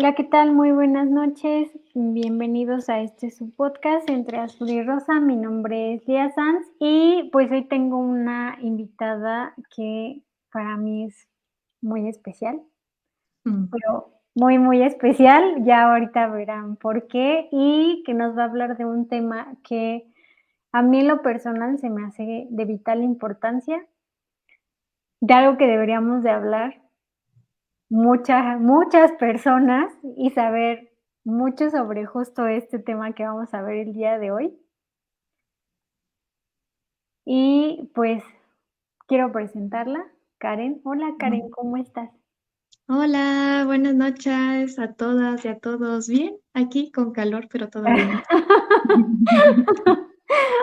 Hola, ¿qué tal? Muy buenas noches. Bienvenidos a este su podcast Entre Azul y Rosa. Mi nombre es Lía Sanz y pues hoy tengo una invitada que para mí es muy especial, Mm, pero muy, muy especial. Ya ahorita verán por qué y que nos va a hablar de un tema que a mí en lo personal se me hace de vital importancia, de algo que deberíamos de hablar muchas personas y saber mucho sobre justo este tema que vamos a ver el día de hoy. Y, pues, quiero presentarla, Karen. Hola, mm. Karen, ¿cómo estás? Hola, buenas noches a todas y a todos. Bien, aquí con calor, pero todo bien.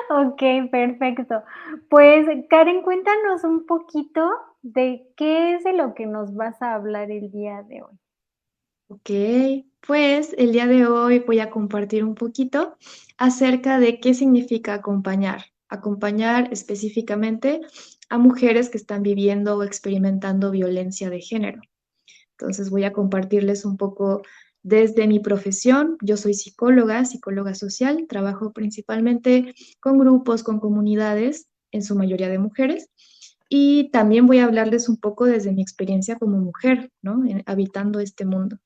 Okey, perfecto. Pues, Karen, cuéntanos un poquito de qué es de lo que nos vas a hablar el día de hoy. Ok, pues el día de hoy voy a compartir un poquito acerca de qué significa acompañar. Acompañar específicamente a mujeres que están viviendo o experimentando violencia de género. Entonces voy a compartirles un poco desde mi profesión. Yo soy psicóloga, psicóloga social, trabajo principalmente con grupos, con comunidades, en su mayoría de mujeres. Y también voy a hablarles un poco desde mi experiencia como mujer, ¿no? Habitando este mundo.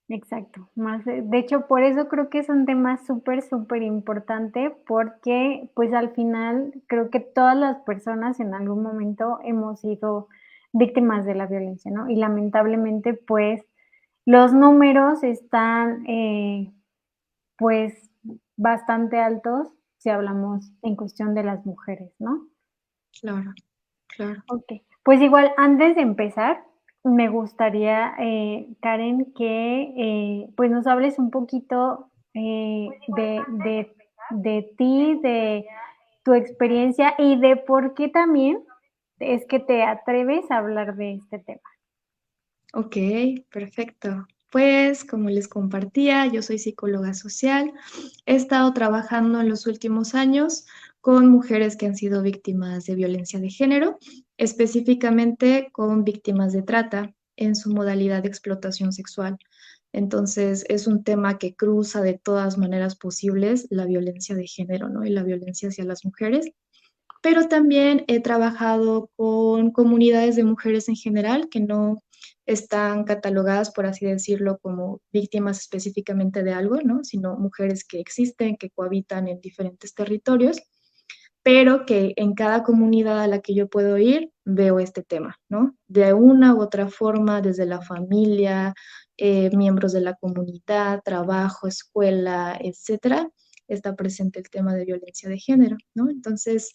Exacto, más de hecho, por eso creo que es un tema súper, súper importante, porque, pues, al final creo que todas las personas en algún momento hemos sido víctimas de la violencia, ¿no? Y lamentablemente, pues, los números están, pues, bastante altos si hablamos en cuestión de las mujeres, ¿no? Claro, claro. Okey. Pues igual, antes de empezar, me gustaría, Karen, que, pues, nos hables un poquito, de ti, de tu experiencia y de por qué también es que te atreves a hablar de este tema. Ok, perfecto. Pues como les compartía, yo soy psicóloga social. He estado trabajando en los últimos años con mujeres que han sido víctimas de violencia de género, específicamente con víctimas de trata en su modalidad de explotación sexual. Entonces, es un tema que cruza de todas maneras posibles la violencia de género, ¿no? Y la violencia hacia las mujeres. Pero también he trabajado con comunidades de mujeres en general que no están catalogadas, por así decirlo, como víctimas específicamente de algo, ¿no? Sino mujeres que existen, que cohabitan en diferentes territorios, pero que en cada comunidad a la que yo puedo ir veo este tema, ¿no? De una u otra forma, desde la familia, miembros de la comunidad, trabajo, escuela, etcétera, está presente el tema de violencia de género, ¿no? Entonces,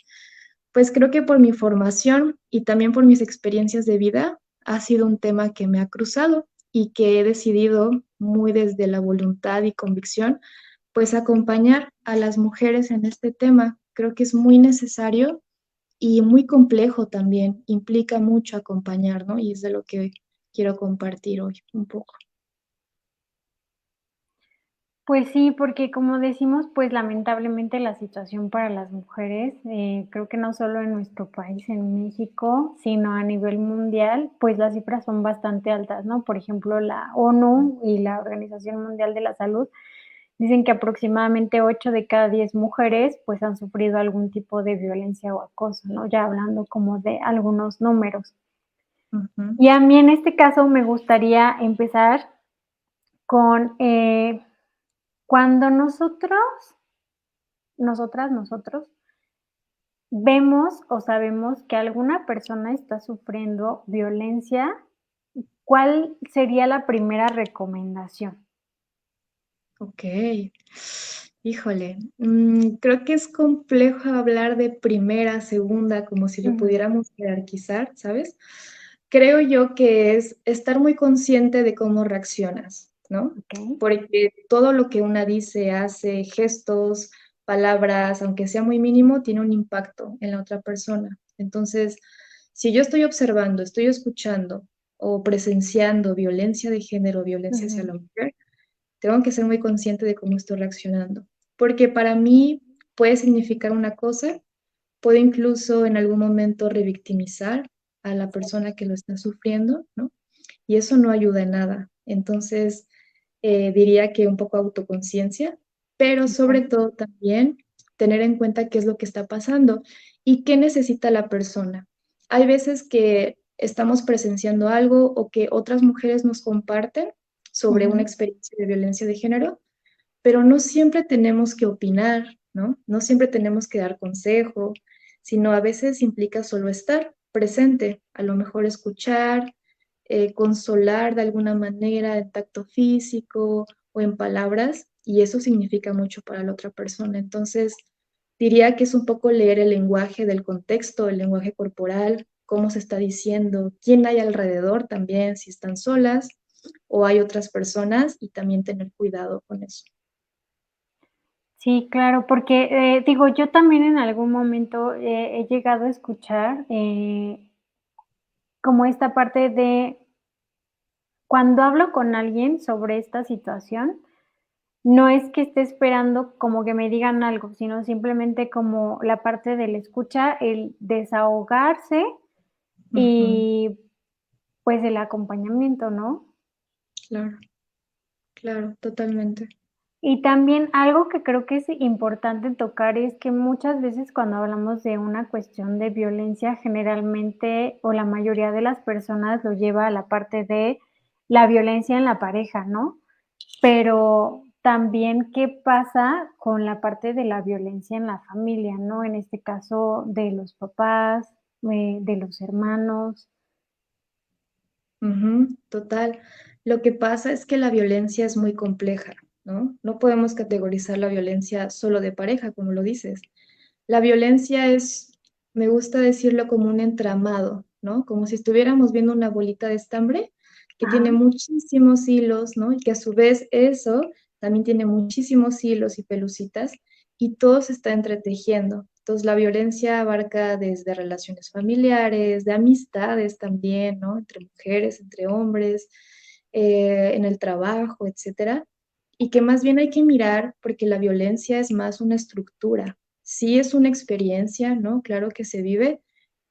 pues creo que por mi formación y también por mis experiencias de vida ha sido un tema que me ha cruzado y que he decidido muy desde la voluntad y convicción, pues acompañar a las mujeres en este tema. Creo que es muy necesario y muy complejo también, implica mucho acompañar, ¿no? Y es de lo que quiero compartir hoy un poco. Pues sí, porque como decimos, pues lamentablemente la situación para las mujeres, creo que no solo en nuestro país, en México, sino a nivel mundial, pues las cifras son bastante altas, ¿no? Por ejemplo, la ONU y la Organización Mundial de la Salud dicen que aproximadamente 8 de cada 10 mujeres, pues han sufrido algún tipo de violencia o acoso, ¿no? Ya hablando como de algunos números. Ujú. Y a mí en este caso me gustaría empezar con, cuando nosotros vemos o sabemos que alguna persona está sufriendo violencia, ¿cuál sería la primera recomendación? Ok. Híjole, creo que es complejo hablar de primera, segunda, como si lo Ujú, pudiéramos jerarquizar, ¿sabes? Creo yo que es estar muy consciente de cómo reaccionas, ¿no? okey. Porque todo lo que una dice, hace, gestos, palabras, aunque sea muy mínimo, tiene un impacto en la otra persona. Entonces, si yo estoy observando, estoy escuchando o presenciando violencia de género, violencia hacia Ujú, la mujer, tengo que ser muy consciente de cómo estoy reaccionando, porque para mí puede significar una cosa, puede incluso en algún momento revictimizar a la sí, persona que lo está sufriendo, ¿no? Y eso no ayuda en nada. Entonces, diría que un poco autoconciencia, pero sobre Ok. todo también tener en cuenta qué es lo que está pasando y qué necesita la persona. Hay veces que estamos presenciando algo o que otras mujeres nos comparten sobre una Ujú. experiencia de violencia de género, pero no siempre tenemos que opinar, ¿no? No siempre tenemos que dar consejo, sino a veces implica solo estar presente, a lo mejor escuchar, consolar de alguna manera en tacto físico o en palabras, y eso significa mucho para la otra persona. Entonces, diría que es un poco leer el lenguaje del contexto, el lenguaje corporal, cómo se está diciendo, quién hay alrededor también, si están solas o hay otras personas, y también tener cuidado con eso. Sí, claro, porque, digo, yo también en algún momento, he llegado a escuchar, como esta parte de cuando hablo con alguien sobre esta situación, no es que esté esperando como que me digan algo, sino simplemente como la parte de la escucha, el desahogarse Ujú, y, pues, el acompañamiento, ¿no? claro, claro, totalmente. Y también algo que creo que es importante tocar es que muchas veces cuando hablamos de una cuestión de violencia, generalmente, o la mayoría de las personas lo lleva a la parte de la violencia en la pareja, ¿no? Pero también, ¿qué pasa con la parte de la violencia en la familia, no? En este caso, de los papás, de los hermanos. Ujú, total. Lo que pasa es que la violencia es muy compleja, ¿no? No podemos categorizar la violencia solo de pareja, como lo dices. La violencia es, me gusta decirlo como un entramado, ¿no? Como si estuviéramos viendo una bolita de estambre que Ajá, tiene muchísimos hilos, ¿no? Y que a su vez eso también tiene muchísimos hilos y pelucitas y todo se está entretejiendo. Entonces la violencia abarca desde relaciones familiares, de amistades también, ¿no? Entre mujeres, entre hombres, en el trabajo, etcétera. Y que más bien hay que mirar porque la violencia es más una estructura. Sí es una experiencia, ¿no? Claro que se vive,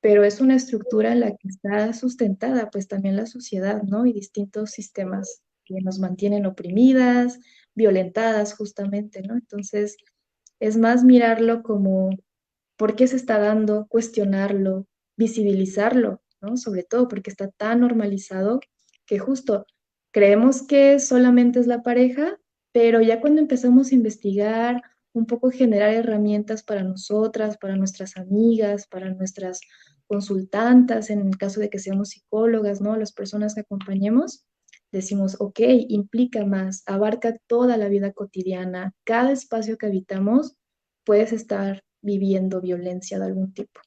pero es una estructura en la que está sustentada, pues también la sociedad, ¿no? Y distintos sistemas que nos mantienen oprimidas, violentadas justamente, ¿no? Entonces, es más mirarlo como por qué se está dando, cuestionarlo, visibilizarlo, ¿no? Sobre todo porque está tan normalizado que justo creemos que solamente es la pareja, pero ya cuando empezamos a investigar, un poco generar herramientas para nosotras, para nuestras amigas, para nuestras consultantas, en el caso de que seamos psicólogas, ¿no? Las personas que acompañemos, decimos, ok, implica más, abarca toda la vida cotidiana, cada espacio que habitamos, puedes estar viviendo violencia de algún tipo.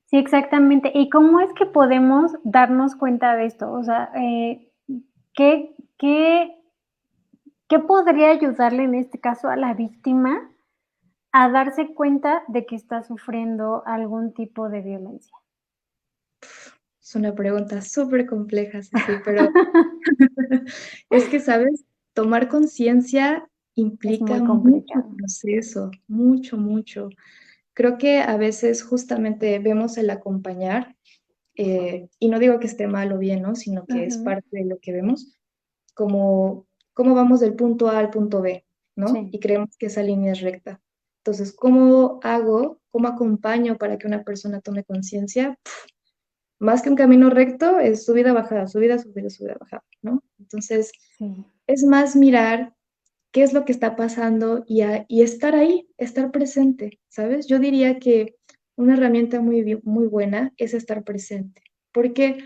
sí, exactamente. ¿Y cómo es que podemos darnos cuenta de esto? O sea, ¿qué qué qué podría ayudarle en este caso a la víctima a darse cuenta de que está sufriendo algún tipo de violencia? Es una pregunta súper compleja, Ceci, pero es que, ¿sabes? Tomar conciencia Es implica muy mucho complicado. proceso, mucho, mucho. Creo que a veces justamente vemos el acompañar, y no digo que esté mal o bien, ¿no? Sino que es Ujú. parte de lo que vemos, como cómo vamos del punto A al punto B, ¿no? Sí, Y creemos que esa línea es recta. Entonces, ¿cómo hago, cómo acompaño para que una persona tome conciencia? Más que un camino recto, es subida, bajada, subida, subida, subida, bajada, ¿no? Entonces, sí. es más mirar qué es lo que está pasando y estar ahí, estar presente, ¿sabes? Yo diría que una herramienta muy buena es estar presente, porque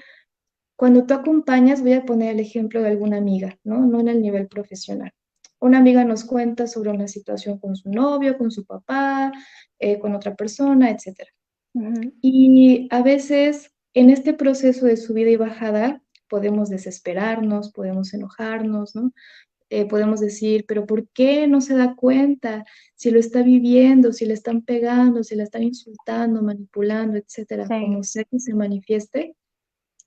cuando tú acompañas, voy a poner el ejemplo de alguna amiga, ¿no? No en el nivel profesional. Una amiga nos cuenta sobre una situación con su novio, con su papá, con otra persona, etcétera. Ujú. Y a veces en este proceso de subida y bajada podemos desesperarnos, podemos enojarnos, ¿no? Podemos decir, pero ¿por qué no se da cuenta si lo está viviendo, si le están pegando, si la están insultando, manipulando, etcétera, Sí. como sea que se manifieste?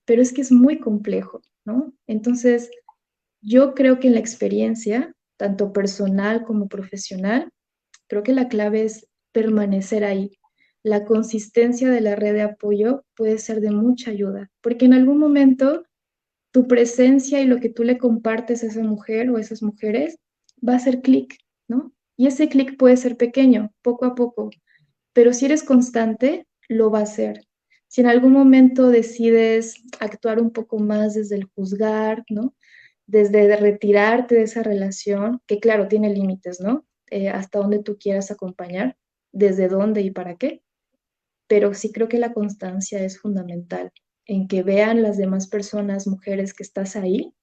Pero es que es muy complejo, ¿no? Entonces, yo creo que en la experiencia, tanto personal como profesional, creo que la clave es permanecer ahí. La consistencia de la red de apoyo puede ser de mucha ayuda, porque en algún momento tu presencia y lo que tú le compartes a esa mujer o a esas mujeres va a hacer clic, ¿no? Y ese clic puede ser pequeño, poco a poco, pero si eres constante, lo va a hacer. Si en algún momento decides actuar un poco más desde el juzgar, ¿no? Desde retirarte de esa relación, que claro, tiene límites, ¿no? Hasta dónde tú quieras acompañar, desde dónde y para qué, pero sí creo que la constancia es fundamental en que vean las demás personas, mujeres, que estás ahí,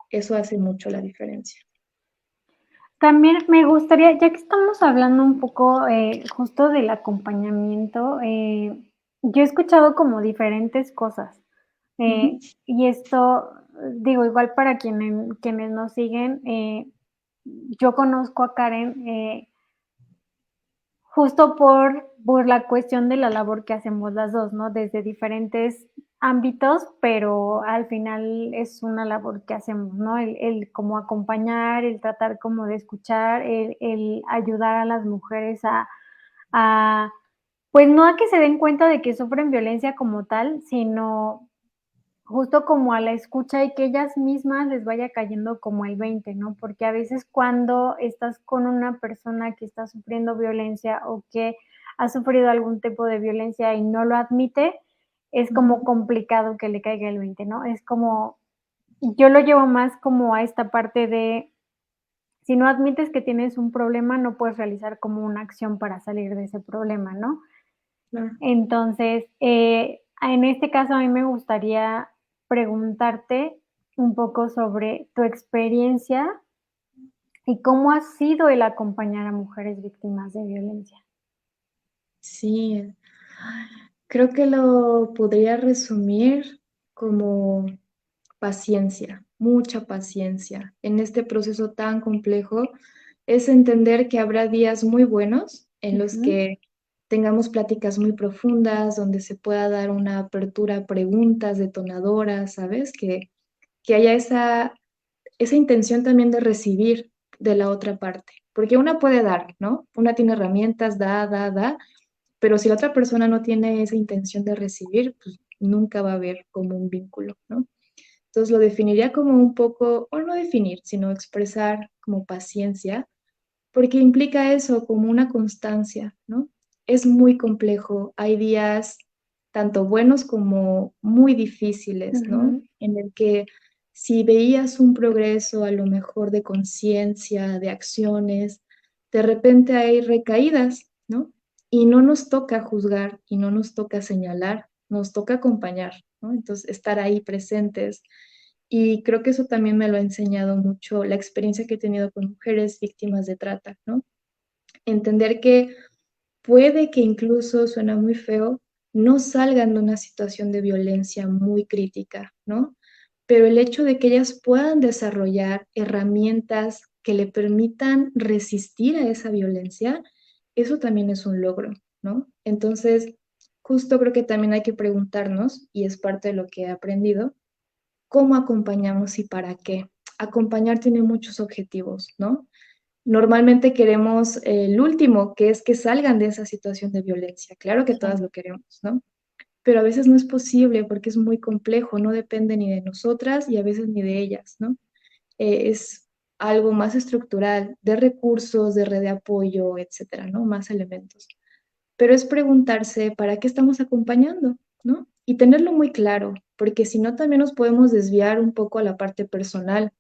eso hace mucho la diferencia. También me gustaría, ya que estamos hablando un poco, justo del acompañamiento, yo he escuchado como diferentes cosas, Ujú, y esto, digo, igual para quienes nos siguen, yo conozco a Karen, justo por la cuestión de la labor que hacemos las 2, ¿no? Desde diferentes ámbitos, pero al final es una labor que hacemos, ¿no? El como acompañar, el tratar como de escuchar, el ayudar a las mujeres a, pues, no a que se den cuenta de que sufren violencia como tal, sino justo como a la escucha y que ellas mismas les vaya cayendo como el 20, ¿no? Porque a veces cuando estás con una persona que está sufriendo violencia o que ha sufrido algún tipo de violencia y no lo admite, es como ujú, complicado que le caiga el 20, ¿no? Es como, yo lo llevo más como a esta parte de, si no admites que tienes un problema, no puedes realizar como una acción para salir de ese problema, ¿no? claro. Entonces, en este caso, a mí me gustaría preguntarte un poco sobre tu experiencia y cómo ha sido el acompañar a mujeres víctimas de violencia. Sí, creo que lo podría resumir como paciencia, mucha paciencia. En este proceso tan complejo es entender que habrá días muy buenos en los Ujú, que tengamos pláticas muy profundas, donde se pueda dar una apertura a preguntas detonadoras, ¿sabes? Que haya esa intención también de recibir de la otra parte. Porque una puede dar, ¿no? Una tiene herramientas, da, pero si la otra persona no tiene esa intención de recibir, pues nunca va a haber como un vínculo, ¿no? Entonces lo definiría como un poco, o no definir, sino expresar como paciencia, porque implica eso como una constancia, ¿no? Es muy complejo, hay días tanto buenos como muy difíciles, ¿no? ujú. En el que si veías un progreso a lo mejor de conciencia, de acciones, de repente hay recaídas, ¿no? Y no nos toca juzgar y no nos toca señalar, nos toca acompañar, ¿no? Entonces, estar ahí presentes. Y creo que eso también me lo ha enseñado mucho la experiencia que he tenido con mujeres víctimas de trata, ¿no? Entender que puede que incluso, suena muy feo, no salgan de una situación de violencia muy crítica, ¿no? Pero el hecho de que ellas puedan desarrollar herramientas que le permitan resistir a esa violencia, eso también es un logro, ¿no? Entonces, justo creo que también hay que preguntarnos, y es parte de lo que he aprendido, ¿cómo acompañamos y para qué? Acompañar tiene muchos objetivos, ¿no? Normalmente queremos el último, que es que salgan de esa situación de violencia. Claro que todas Sí. lo queremos, ¿no? Pero a veces no es posible porque es muy complejo, no depende ni de nosotras y a veces ni de ellas, ¿no? Es algo más estructural, de recursos, de red de apoyo, etcétera, ¿no? Más elementos. Pero es preguntarse para qué estamos acompañando, ¿no? Y tenerlo muy claro, porque si no también nos podemos desviar un poco a la parte personal,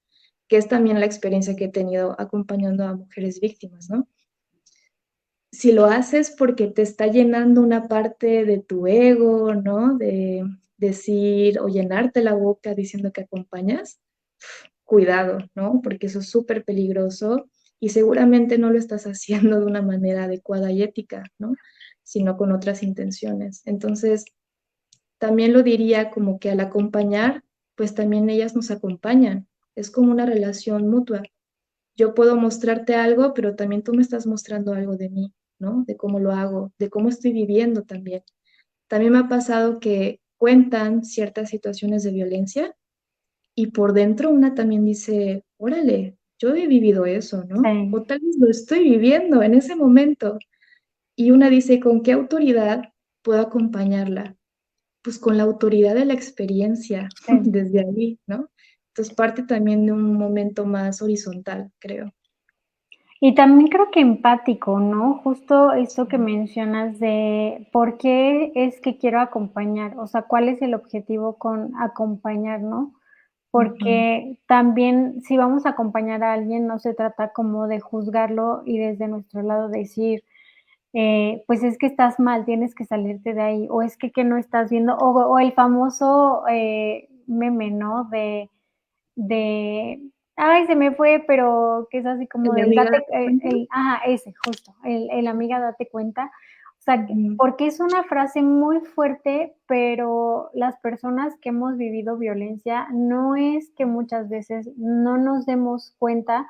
que es también la experiencia que he tenido acompañando a mujeres víctimas, ¿no? Si lo haces porque te está llenando una parte de tu ego, ¿no? De decir o llenarte la boca diciendo que acompañas, cuidado, ¿no? Porque eso es súper peligroso y seguramente no lo estás haciendo de una manera adecuada y ética, ¿no? Sino con otras intenciones. Entonces, también lo diría como que al acompañar, pues también ellas nos acompañan. Es como una relación mutua. Yo puedo mostrarte algo, pero también tú me estás mostrando algo de mí, ¿no? De cómo lo hago, de cómo estoy viviendo también. También me ha pasado que cuentan ciertas situaciones de violencia y por dentro una también dice, órale, yo he vivido eso, ¿no? O Sí, tal vez lo estoy viviendo en ese momento. Y una dice, ¿con qué autoridad puedo acompañarla? Pues con la autoridad de la experiencia, sí. desde ahí, ¿no? Entonces parte también de un momento más horizontal, creo. Y también creo que empático, ¿no? Justo esto que Sí. mencionas de por qué es que quiero acompañar, o sea, cuál es el objetivo con acompañar, ¿no? Ujú, Porque también si vamos a acompañar a alguien, no se trata como de juzgarlo y desde nuestro lado decir, pues es que estás mal, tienes que salirte de ahí, o es que no estás viendo, o el famoso meme, ¿no? De, ay, se me fue, pero que es así como ¿el del amiga date, date cuenta? ajá, ese, justo, el amiga date cuenta. O sea, Ujú, porque es una frase muy fuerte, pero las personas que hemos vivido violencia no es que muchas veces no nos demos cuenta,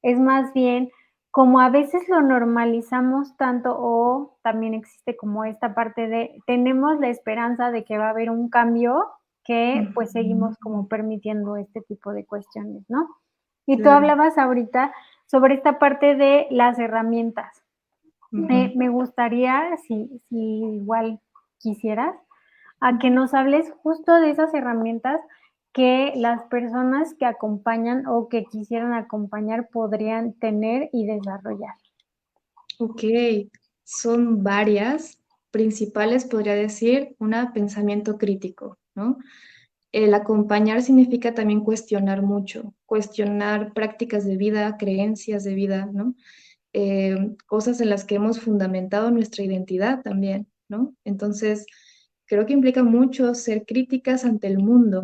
es más bien como a veces lo normalizamos tanto o también existe como esta parte de tenemos la esperanza de que va a haber un cambio que, pues, seguimos ujú, como permitiendo este tipo de cuestiones, ¿no? Y tú claro. hablabas ahorita sobre esta parte de las herramientas. Ujú, Me gustaría, si igual quisieras, a que ujú. nos hables justo de esas herramientas que las personas que acompañan o que quisieran acompañar podrían tener y desarrollar. Ok, son varias, principales podría decir, una, pensamiento crítico, ¿no? El acompañar significa también cuestionar mucho, cuestionar prácticas de vida, creencias de vida, ¿no? Cosas en las que hemos fundamentado nuestra identidad también, ¿no? Entonces, creo que implica mucho ser críticas ante el mundo.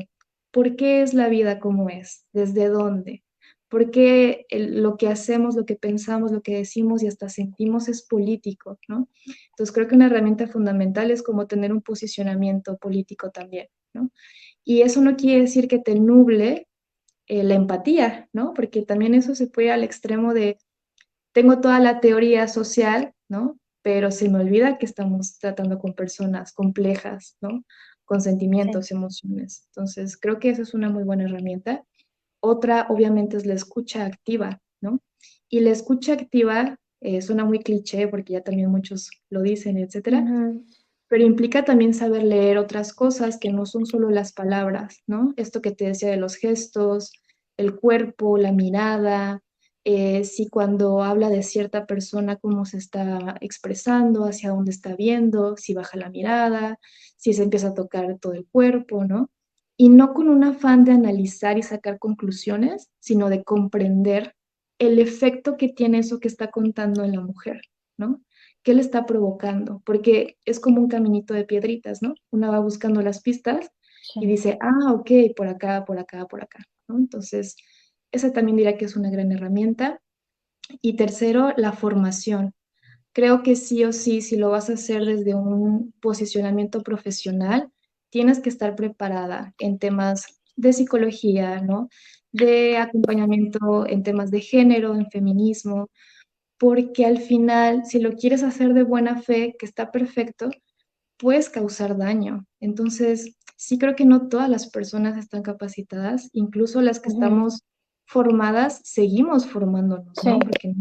¿Por qué es la vida como es? ¿Desde dónde? ¿Por qué lo que hacemos, lo que pensamos, lo que decimos y hasta sentimos es político, ¿no? Entonces, creo que una herramienta fundamental es como tener un posicionamiento político también, ¿no? Y eso no quiere decir que te nuble la empatía, ¿no? Porque también eso se puede ir al extremo de tengo toda la teoría social, ¿no? Pero se me olvida que estamos tratando con personas complejas, ¿no? Con Sí. sentimientos, emociones. Entonces, creo que esa es una muy buena herramienta. Otra, obviamente, es la escucha activa, ¿no? Y la escucha activa suena muy cliché porque ya también muchos lo dicen, etcétera, Ujú. pero implica también saber leer otras cosas que no son solo las palabras, ¿no? Esto que te decía de los gestos, el cuerpo, la mirada, si cuando habla de cierta persona, cómo se está expresando, hacia dónde está viendo, si baja la mirada, si se empieza a tocar todo el cuerpo, ¿no? Y no con un afán de analizar y sacar conclusiones, sino de comprender el efecto que tiene eso que está contando en la mujer, ¿no? ¿Qué le está provocando? Porque es como un caminito de piedritas, ¿no? Una va buscando las pistas y Sí. dice, ah, ok, por acá, por acá, por acá, ¿no? Entonces, esa también diría que es una gran herramienta. Y tercero, la formación. Creo que sí o sí, si lo vas a hacer desde un posicionamiento profesional, tienes que estar preparada en temas de psicología, ¿no? De acompañamiento en temas de género, en feminismo, porque al final, si lo quieres hacer de buena fe, que está perfecto, puedes causar daño. Entonces, sí creo que no todas las personas están capacitadas, incluso las que Ujú. estamos formadas, seguimos formándonos, ¿no? Sí. Porque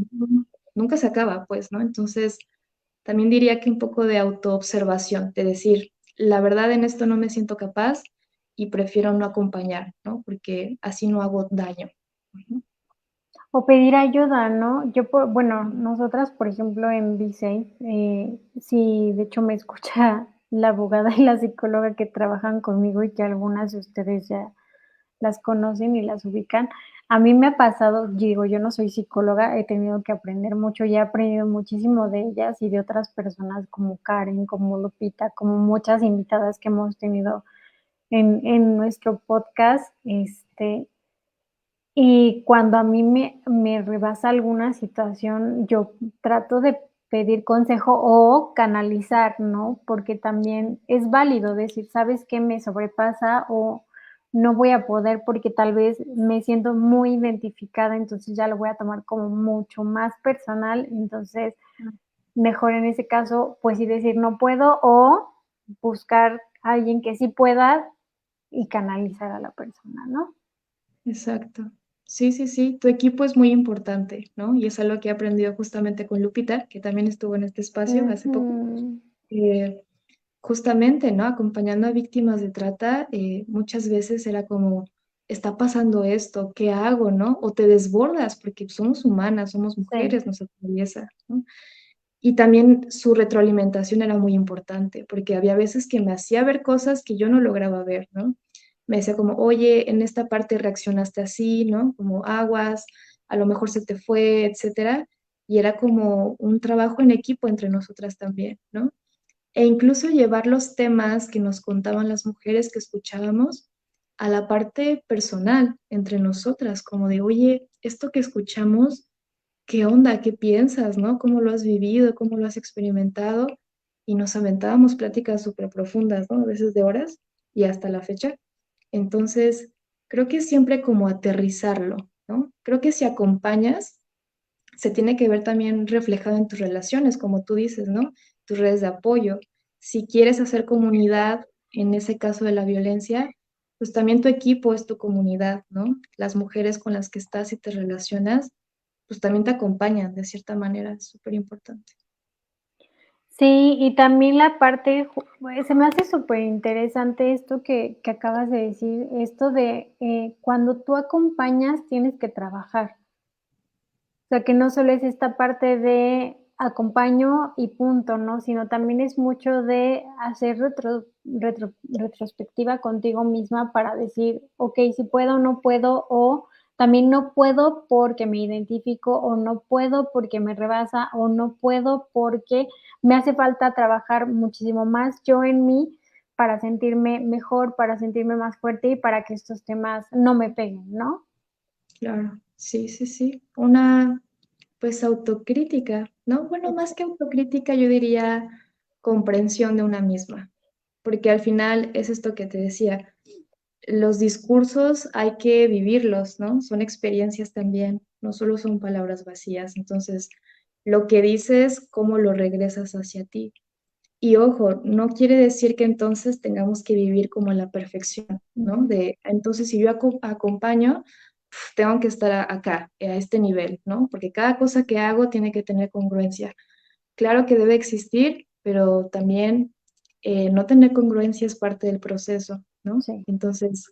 nunca se acaba, pues, ¿no? Entonces, también diría que un poco de autoobservación, de decir, la verdad en esto no me siento capaz y prefiero no acompañar, ¿no? Porque así no hago daño. Ujú. O pedir ayuda, ¿no? Yo, bueno, nosotras, por ejemplo, en B6, sí, de hecho me escucha la abogada y la psicóloga que trabajan conmigo y que algunas de ustedes ya las conocen y las ubican. A mí me ha pasado, digo, yo no soy psicóloga, he tenido que aprender mucho y he aprendido muchísimo de ellas y de otras personas como Karen, como Lupita, como muchas invitadas que hemos tenido en nuestro podcast, y cuando a mí me rebasa alguna situación, yo trato de pedir consejo o canalizar, ¿no? Porque también es válido decir: "¿Sabes qué? Me sobrepasa o no voy a poder porque tal vez me siento muy identificada, entonces ya lo voy a tomar como mucho más personal". Entonces, mejor en ese caso, pues sí decir: "No puedo", o buscar a alguien que sí pueda y canalizar a la persona, ¿no? Exacto. Sí, sí, sí, tu equipo es muy importante, ¿no? Y es algo que he aprendido justamente con Lupita, que también estuvo en este espacio hace poco. Ujú. Eh, Justamente, ¿no? Acompañando a víctimas de trata, muchas veces era como, está pasando esto, ¿qué hago, no? O te desbordas, porque somos humanas, somos Sí. mujeres, nos atraviesa, ¿no? Y también su retroalimentación era muy importante, porque había veces que me hacía ver cosas que yo no lograba ver, ¿no? Me decía como, oye, en esta parte reaccionaste así, ¿no? Como aguas, a lo mejor se te fue, etcétera. Y era como un trabajo en equipo entre nosotras también, ¿no? E incluso llevar los temas que nos contaban las mujeres que escuchábamos a la parte personal entre nosotras, como de, oye, esto que escuchamos, ¿qué onda? ¿Qué piensas? ¿No? ¿Cómo lo has vivido? ¿Cómo lo has experimentado? Y nos aventábamos pláticas súper profundas, ¿no? A veces de horas y hasta la fecha. Entonces, creo que siempre como aterrizarlo, ¿no? Creo que si acompañas, se tiene que ver también reflejado en tus relaciones, como tú dices, ¿no? Tus redes de apoyo. Si quieres hacer comunidad, en ese caso de la violencia, pues también tu equipo es tu comunidad, ¿no? Las mujeres con las que estás y te relacionas, pues también te acompañan de cierta manera, es súper importante. Sí, y también la parte, se me hace súper interesante esto que acabas de decir, esto de cuando tú acompañas tienes que trabajar. O sea, que no solo es esta parte de acompaño y punto, ¿no? Sino también es mucho de hacer retrospectiva contigo misma para decir: "Okey, si puedo o no puedo", o también no puedo porque me identifico, o no puedo porque me rebasa, o no puedo porque me hace falta trabajar muchísimo más yo en mí para sentirme mejor, para sentirme más fuerte y para que estos temas no me peguen, ¿no? Claro, sí, sí, sí. Una, pues, autocrítica, ¿no? Bueno, más que autocrítica, yo diría comprensión de una misma, porque al final es esto que te decía, los discursos hay que vivirlos, ¿no? Son experiencias también, no solo son palabras vacías. Entonces, lo que dices, ¿cómo lo regresas hacia ti? Y ojo, no quiere decir que entonces tengamos que vivir como en la perfección, ¿no? Ujú. De, entonces, si yo acompaño, tengo que estar acá, a este nivel, ¿no? Porque cada cosa que hago tiene que tener congruencia. Claro que debe existir, pero también no tener congruencia es parte del proceso, ¿no? Sí. Entonces,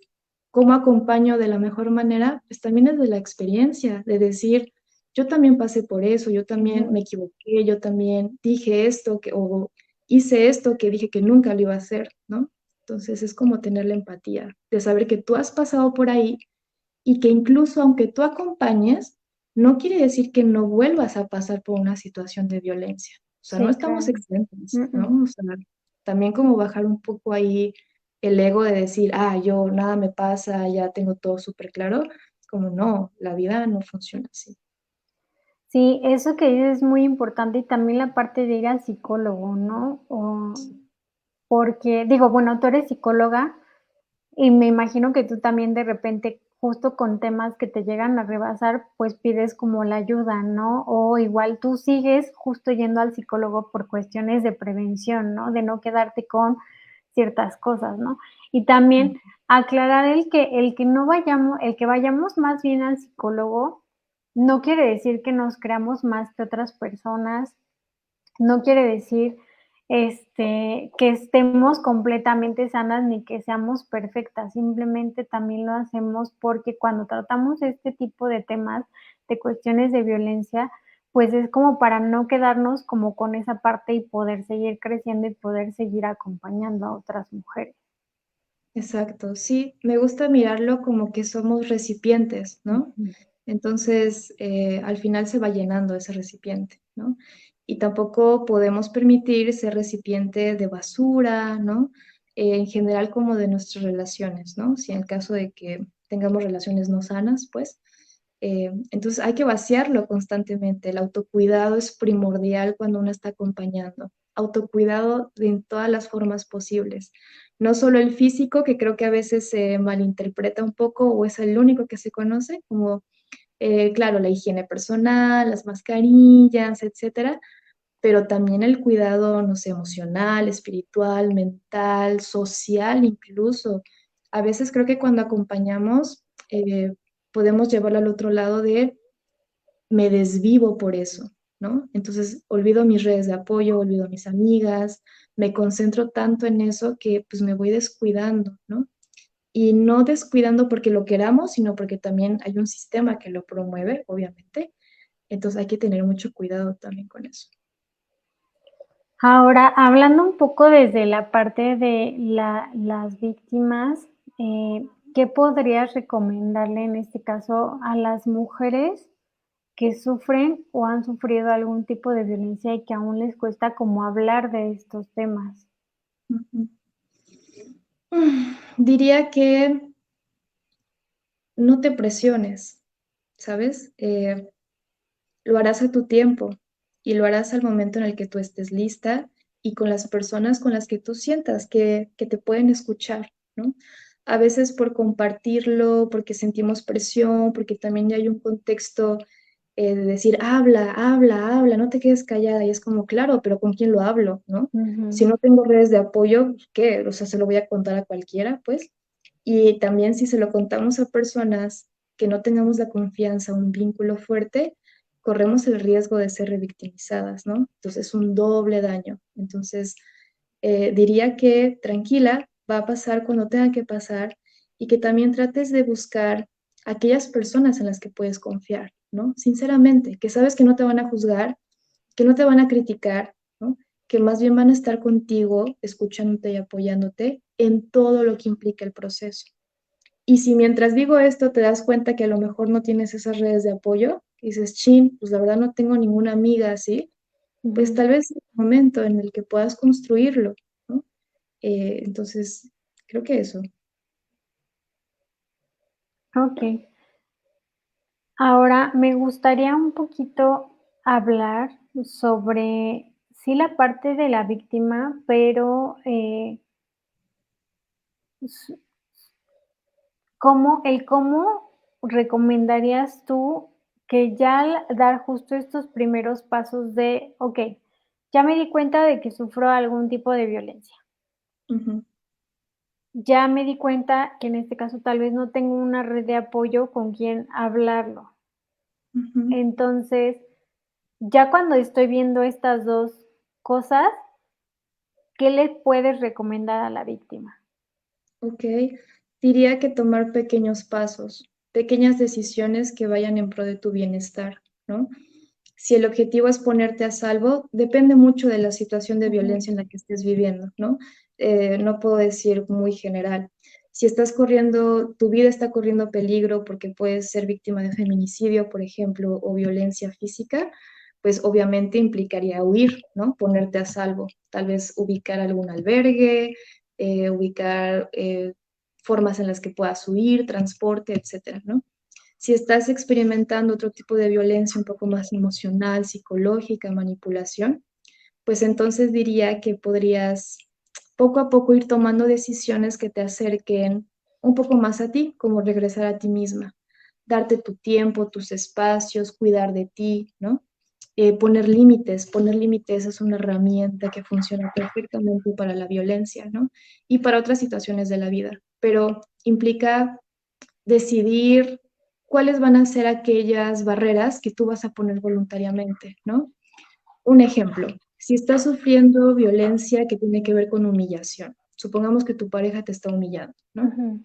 ¿cómo acompaño de la mejor manera? Pues también es de la experiencia, de decir, yo también pasé por eso, yo también Ujú. me equivoqué, yo también dije esto que, o hice esto que dije que nunca lo iba a hacer, ¿no? Entonces es como tener la empatía, de saber que tú has pasado por ahí y que incluso aunque tú acompañes, no quiere decir que no vuelvas a pasar por una situación de violencia. O sea, no Sí, estamos claro. exentos, Mm. ¿no? O sea, también como bajar un poco ahí el ego de decir, ah, yo nada me pasa, ya tengo todo súper claro. Como no, la vida no funciona así. Sí, eso que dices es muy importante y también la parte de ir al psicólogo, ¿no? Porque digo, bueno, tú eres psicóloga y me imagino que tú también de repente, justo con temas que te llegan a rebasar, pues pides como la ayuda, ¿no? O igual tú sigues justo yendo al psicólogo por cuestiones de prevención, ¿no? De no quedarte con ciertas cosas, ¿no? Y también aclarar el que no vayamos el que vayamos más bien al psicólogo, no quiere decir que nos creamos más que otras personas, no quiere decir, que estemos completamente sanas ni que seamos perfectas, simplemente también lo hacemos porque cuando tratamos este tipo de temas, de cuestiones de violencia, pues es como para no quedarnos como con esa parte y poder seguir creciendo y poder seguir acompañando a otras mujeres. Exacto, sí, me gusta mirarlo como que somos recipientes, ¿no? Ujú. Entonces, al final se va llenando ese recipiente, ¿no? Y tampoco podemos permitir ser recipiente de basura, ¿no? En general como de nuestras relaciones, ¿no? Si en el caso de que tengamos relaciones no sanas, pues, entonces hay que vaciarlo constantemente. El autocuidado es primordial cuando uno está acompañando. Autocuidado en todas las formas posibles. No solo el físico, que creo que a veces se malinterpreta un poco o es el único que se conoce, como, claro, la higiene personal, las mascarillas, etcétera, pero también el cuidado, no sé, emocional, espiritual, mental, social incluso. A veces creo que cuando acompañamos, podemos llevarlo al otro lado de me desvivo por eso, ¿no? Entonces olvido mis redes de apoyo, olvido a mis amigas, me concentro tanto en eso que pues me voy descuidando, ¿no? y no descuidando porque lo queramos, sino porque también hay un sistema que lo promueve, obviamente. Entonces hay que tener mucho cuidado también con eso. Ahora, hablando un poco desde la parte de las víctimas, ¿qué podrías recomendarle en este caso a las mujeres que sufren o han sufrido algún tipo de violencia y que aún les cuesta como hablar de estos temas? Ujú. Diría que no te presiones, ¿sabes? Lo harás a tu tiempo y lo harás al momento en el que tú estés lista y con las personas con las que tú sientas que te pueden escuchar, ¿no? A veces por compartirlo, porque sentimos presión, porque también ya hay un contexto de decir, habla, habla, habla, no te quedes callada. Y es como, claro, pero ¿con quién lo hablo, no? Si Ujú, no tengo redes de apoyo, ¿qué? O sea, se lo voy a contar a cualquiera, pues. Y también si se lo contamos a personas que no tengamos la confianza, un vínculo fuerte, corremos el riesgo de ser revictimizadas, ¿no? Entonces es un doble daño. Entonces, diría que tranquila, va a pasar cuando tenga que pasar y que también trates de buscar aquellas personas en las que puedes confiar, ¿no? Sinceramente, que sabes que no te van a juzgar, que no te van a criticar, ¿no? Que más bien van a estar contigo, escuchándote y apoyándote en todo lo que implica el proceso. Y si mientras digo esto te das cuenta que a lo mejor no tienes esas redes de apoyo, y dices, chin, pues la verdad no tengo ninguna amiga así, pues ujú. tal vez es el momento en el que puedas construirlo, ¿no? Entonces, creo que eso. Okey. Ahora me gustaría un poquito hablar sobre, sí, la parte de la víctima, pero, s ¿cómo recomendarías tú que ya al dar justo estos primeros pasos de, okey, ya me di cuenta de que sufro algún tipo de violencia, Ujú, ya me di cuenta que en este caso tal vez no tengo una red de apoyo con quien hablarlo? ujú, Entonces, ya cuando estoy viendo estas 2 cosas, ¿qué le puedes recomendar a la víctima? ok. Diría que tomar pequeños pasos, pequeñas decisiones que vayan en pro de tu bienestar, ¿no? Si el objetivo es ponerte a salvo, depende mucho de la situación de Ujú, violencia en la que estés viviendo, ¿no? No puedo decir muy general. Si estás corriendo, tu vida está corriendo peligro porque puedes ser víctima de feminicidio, por ejemplo, o violencia física, pues obviamente implicaría huir, ¿no? Ponerte a salvo, tal vez ubicar algún albergue, ubicar formas en las que puedas huir, transporte, etcétera, ¿no? Si estás experimentando otro tipo de violencia un poco más emocional, psicológica, manipulación, pues entonces diría que podrías poco a poco ir tomando decisiones que te acerquen un poco más a ti, como regresar a ti misma, darte tu tiempo, tus espacios, cuidar de ti, ¿no? Poner límites es una herramienta que funciona perfectamente para la violencia, ¿no? Y para otras situaciones de la vida, pero implica decidir cuáles van a ser aquellas barreras que tú vas a poner voluntariamente, ¿no? Un ejemplo, si estás sufriendo violencia que tiene que ver con humillación, supongamos que tu pareja te está humillando, ¿no? ujú,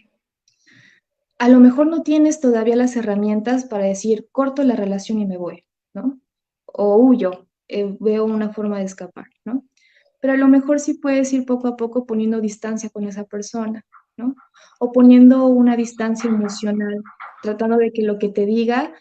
A lo mejor no tienes todavía las herramientas para decir, corto la relación y me voy, ¿no? O huyo, veo una forma de escapar, ¿no? Pero a lo mejor sí puedes ir poco a poco poniendo distancia con esa persona, ¿no? O poniendo una distancia emocional, tratando de que lo que te diga,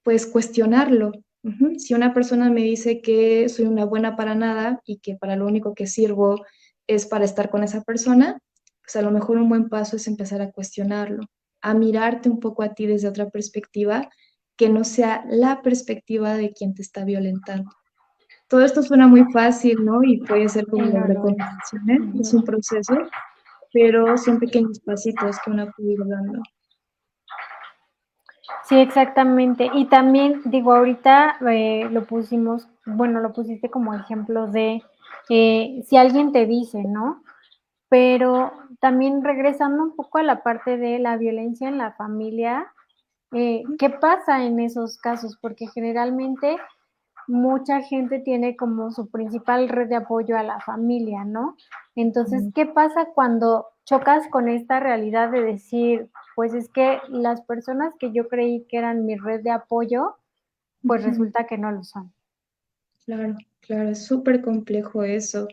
pues cuestionarlo. Ujú. Si una persona me dice que soy una buena para nada y que para lo único que sirvo es para estar con esa persona, pues a lo mejor un buen paso es empezar a cuestionarlo, a mirarte un poco a ti desde otra perspectiva que no sea la perspectiva de quien te está violentando. Todo esto suena muy fácil, ¿no? Y puede ser y como no lo es. recomendaciones, es Ujú. un proceso, pero son pequeños pasitos que uno puede ir dando. Sí, exactamente. Y también, digo, ahorita, lo pusimos, bueno, lo pusiste como ejemplo de, si alguien te dice, ¿no? Pero también regresando un poco a la parte de la violencia en la familia, ¿qué pasa en esos casos? Porque generalmente mucha gente tiene como su principal red de apoyo a la familia, ¿no? Entonces, Ujú. ¿qué pasa cuando chocas con esta realidad de decir, pues es que las personas que yo creí que eran mi red de apoyo, pues Ujú. resulta que no lo son. Claro, claro, es súper complejo eso.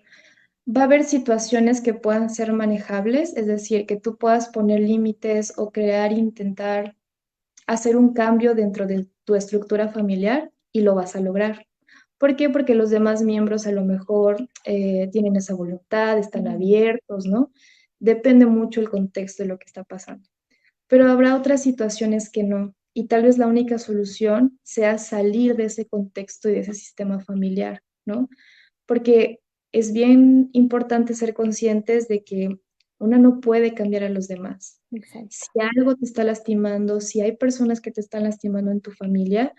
Va a haber situaciones que puedan ser manejables, es decir, que tú puedas poner límites o crear, intentar hacer un cambio dentro de tu estructura familiar y lo vas a lograr. ¿Por qué? Porque los demás miembros a lo mejor tienen esa voluntad, están Ujú. abiertos, ¿no? Depende mucho el contexto de lo que está pasando. Pero habrá otras situaciones que no. Y tal vez la única solución sea salir de ese contexto y de ese sistema familiar, ¿no? Porque es bien importante ser conscientes de que una no puede cambiar a los demás. Exacto. Si algo te está lastimando, si hay personas que te están lastimando en tu familia,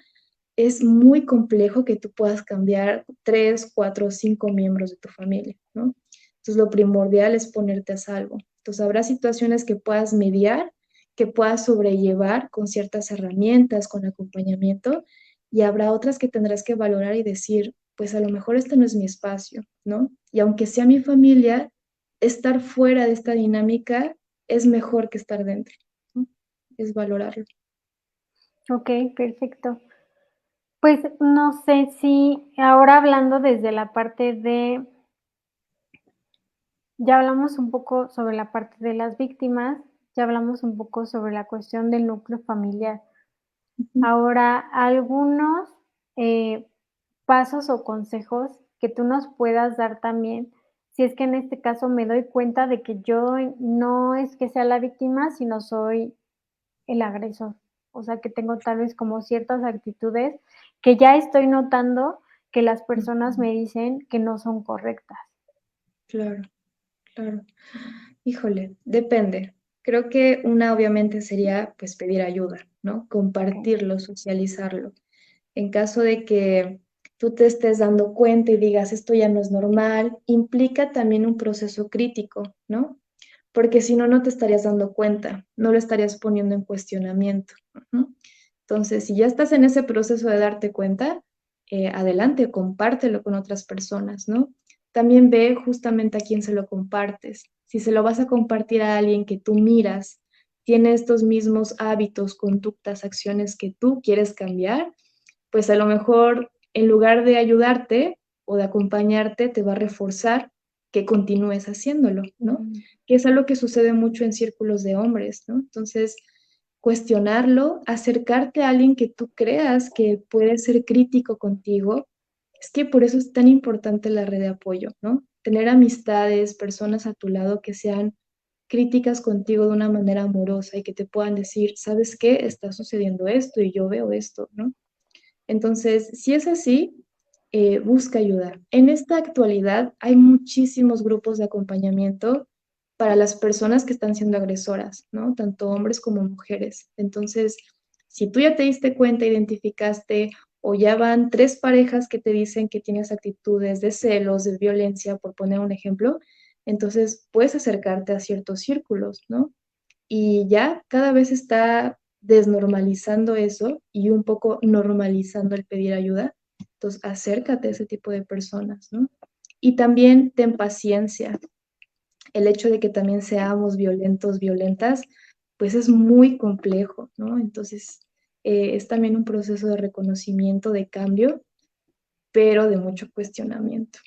es muy complejo que tú puedas cambiar 3, 4, 5 miembros de tu familia, ¿no? Entonces, lo primordial es ponerte a salvo. Entonces, habrá situaciones que puedas mediar, que puedas sobrellevar con ciertas herramientas, con acompañamiento, y habrá otras que tendrás que valorar y decir, pues a lo mejor este no es mi espacio, ¿no? Y aunque sea mi familia, estar fuera de esta dinámica es mejor que estar dentro, ¿no? Es valorarlo. Okey, perfecto. Pues, no sé si ahora hablando desde la parte de ya hablamos un poco sobre la parte de las víctimas, ya hablamos un poco sobre la cuestión del núcleo familiar. Ujú. Ahora, algunos, eh, pasos o consejos que tú nos puedas dar también, si es que en este caso me doy cuenta de que yo no es que sea la víctima, sino soy el agresor. O sea, que tengo tal vez como ciertas actitudes que ya estoy notando que las personas Ujú. me dicen que no son correctas. Claro. Claro. Híjole, depende. Creo que una obviamente sería pues pedir ayuda, ¿no? Okey. Compartirlo, socializarlo. En caso de que tú te estés dando cuenta y digas esto ya no es normal, implica también un proceso crítico, ¿no? Porque si no, no te estarías dando cuenta, no lo estarías poniendo en cuestionamiento. Ujú. Entonces, si ya estás en ese proceso de darte cuenta, adelante, compártelo con otras personas, ¿no? También ve justamente a quién se lo compartes. Si se lo vas a compartir a alguien que tú miras, tiene estos mismos hábitos, conductas, acciones que tú quieres cambiar, pues a lo mejor en lugar de ayudarte o de acompañarte, te va a reforzar que continúes haciéndolo, ¿no? Ujú. Que es algo que sucede mucho en círculos de hombres, ¿no? Entonces, cuestionarlo, acercarte a alguien que tú creas que puede ser crítico contigo, es que por eso es tan importante la red de apoyo, ¿no? Tener amistades, personas a tu lado que sean críticas contigo de una manera amorosa y que te puedan decir, ¿sabes qué? Está sucediendo esto y yo veo esto, ¿no? Entonces, si es así, busca ayuda. En esta actualidad hay muchísimos grupos de acompañamiento para las personas que están siendo agresoras, ¿no? Tanto hombres como mujeres. Entonces, si tú ya te diste cuenta, identificaste o ya van 3 parejas que te dicen que tienes actitudes de celos, de violencia, por poner un ejemplo, entonces puedes acercarte a ciertos círculos, ¿no? Y ya cada vez está desnormalizando eso y un poco normalizando el pedir ayuda. Entonces, acércate a ese tipo de personas, ¿no? Y también ten paciencia. El hecho de que también seamos violentos, violentas, pues es muy complejo, ¿no? Entonces, es también un proceso de reconocimiento, de cambio, pero de mucho cuestionamiento.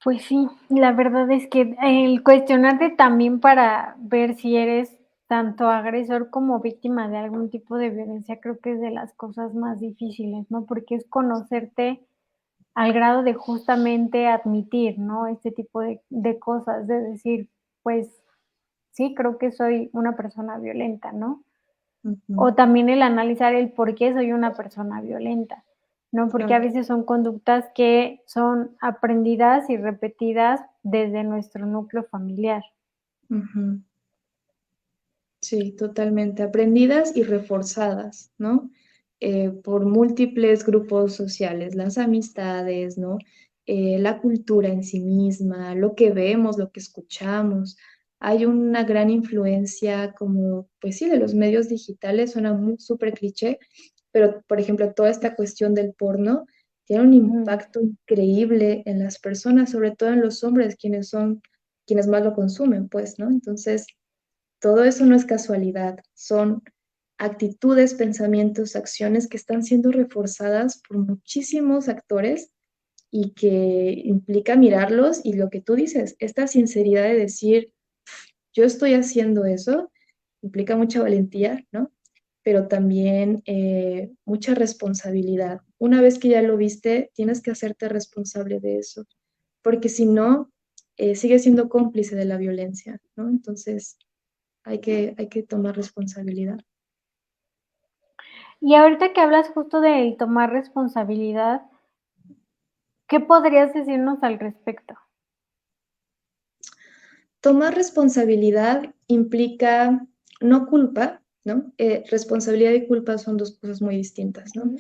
Pues sí, la verdad es que el cuestionarte también para ver si eres tanto agresor como víctima de algún tipo de violencia, creo que es de las cosas más difíciles, ¿no? Porque es conocerte al grado de justamente admitir, ¿no? Este tipo de cosas, de decir, pues sí, creo que soy una persona violenta, ¿no? Ujú. O también el analizar el por qué soy una persona violenta, ¿no? Porque a Claro. veces son conductas que son aprendidas y repetidas desde nuestro núcleo familiar. Ujú. Sí, totalmente. Aprendidas y reforzadas, ¿no? Por múltiples grupos sociales, las amistades, ¿no? La cultura en sí misma, lo que vemos, lo que escuchamos. Hay una gran influencia como, pues sí, de los medios digitales, suena muy súper cliché, pero por ejemplo, toda esta cuestión del porno tiene un Ujú, impacto increíble en las personas, sobre todo en los hombres, quienes son quienes más lo consumen, pues, ¿no? Entonces, todo eso no es casualidad, son actitudes, pensamientos, acciones que están siendo reforzadas por muchísimos actores y que implica mirarlos y lo que tú dices, esta sinceridad de decir, yo estoy haciendo eso, implica mucha valentía, ¿no? Pero también mucha responsabilidad. Una vez que ya lo viste, tienes que hacerte responsable de eso, porque si no, sigues siendo cómplice de la violencia, ¿no? Entonces, hay que tomar responsabilidad. Y ahorita que hablas justo del tomar responsabilidad, ¿qué podrías decirnos al respecto? Tomar responsabilidad implica no culpa, ¿no? Responsabilidad y culpa son dos cosas muy distintas, ¿no?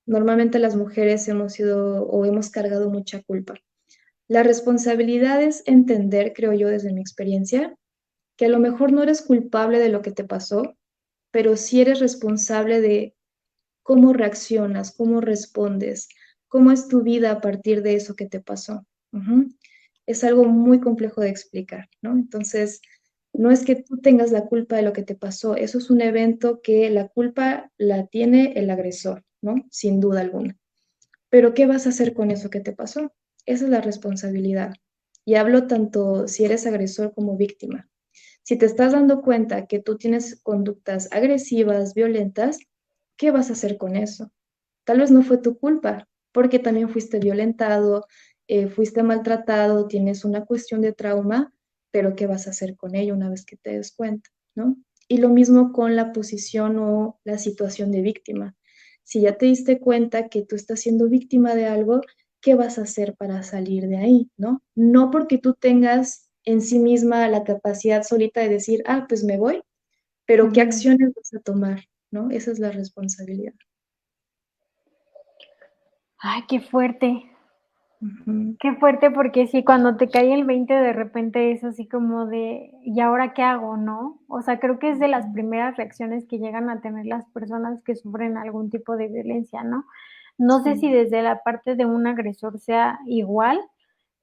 Normalmente las mujeres hemos sido o hemos cargado mucha culpa. La responsabilidad es entender, creo yo, desde mi experiencia, que a lo mejor no eres culpable de lo que te pasó, pero sí eres responsable de cómo reaccionas, cómo respondes, cómo es tu vida a partir de eso que te pasó. Ujú. Es algo muy complejo de explicar, ¿no? Entonces, no es que tú tengas la culpa de lo que te pasó, eso es un evento que la culpa la tiene el agresor, ¿no? Sin duda alguna. Pero ¿qué vas a hacer con eso que te pasó? Esa es la responsabilidad. Y hablo tanto si eres agresor como víctima. Si te estás dando cuenta que tú tienes conductas agresivas, violentas, ¿qué vas a hacer con eso? Tal vez no fue tu culpa, porque también fuiste violentado, fuiste maltratado, tienes una cuestión de trauma, pero ¿qué vas a hacer con ello una vez que te des cuenta, ¿no? Y lo mismo con la posición o la situación de víctima. Si ya te diste cuenta que tú estás siendo víctima de algo, ¿qué vas a hacer para salir de ahí, ¿no? No porque tú tengas en sí misma la capacidad solita de decir, ah, pues me voy, pero ¿qué Ujú. acciones vas a tomar, ¿no? Esa es la responsabilidad. Ay, qué fuerte. Ujú. Qué fuerte, porque sí, cuando te cae el 20 de repente es así como de, ¿y ahora qué hago?, ¿no? O sea, creo que es de las primeras reacciones que llegan a tener las personas que sufren algún tipo de violencia, ¿no? No sé si Sí. desde la parte de un agresor sea igual,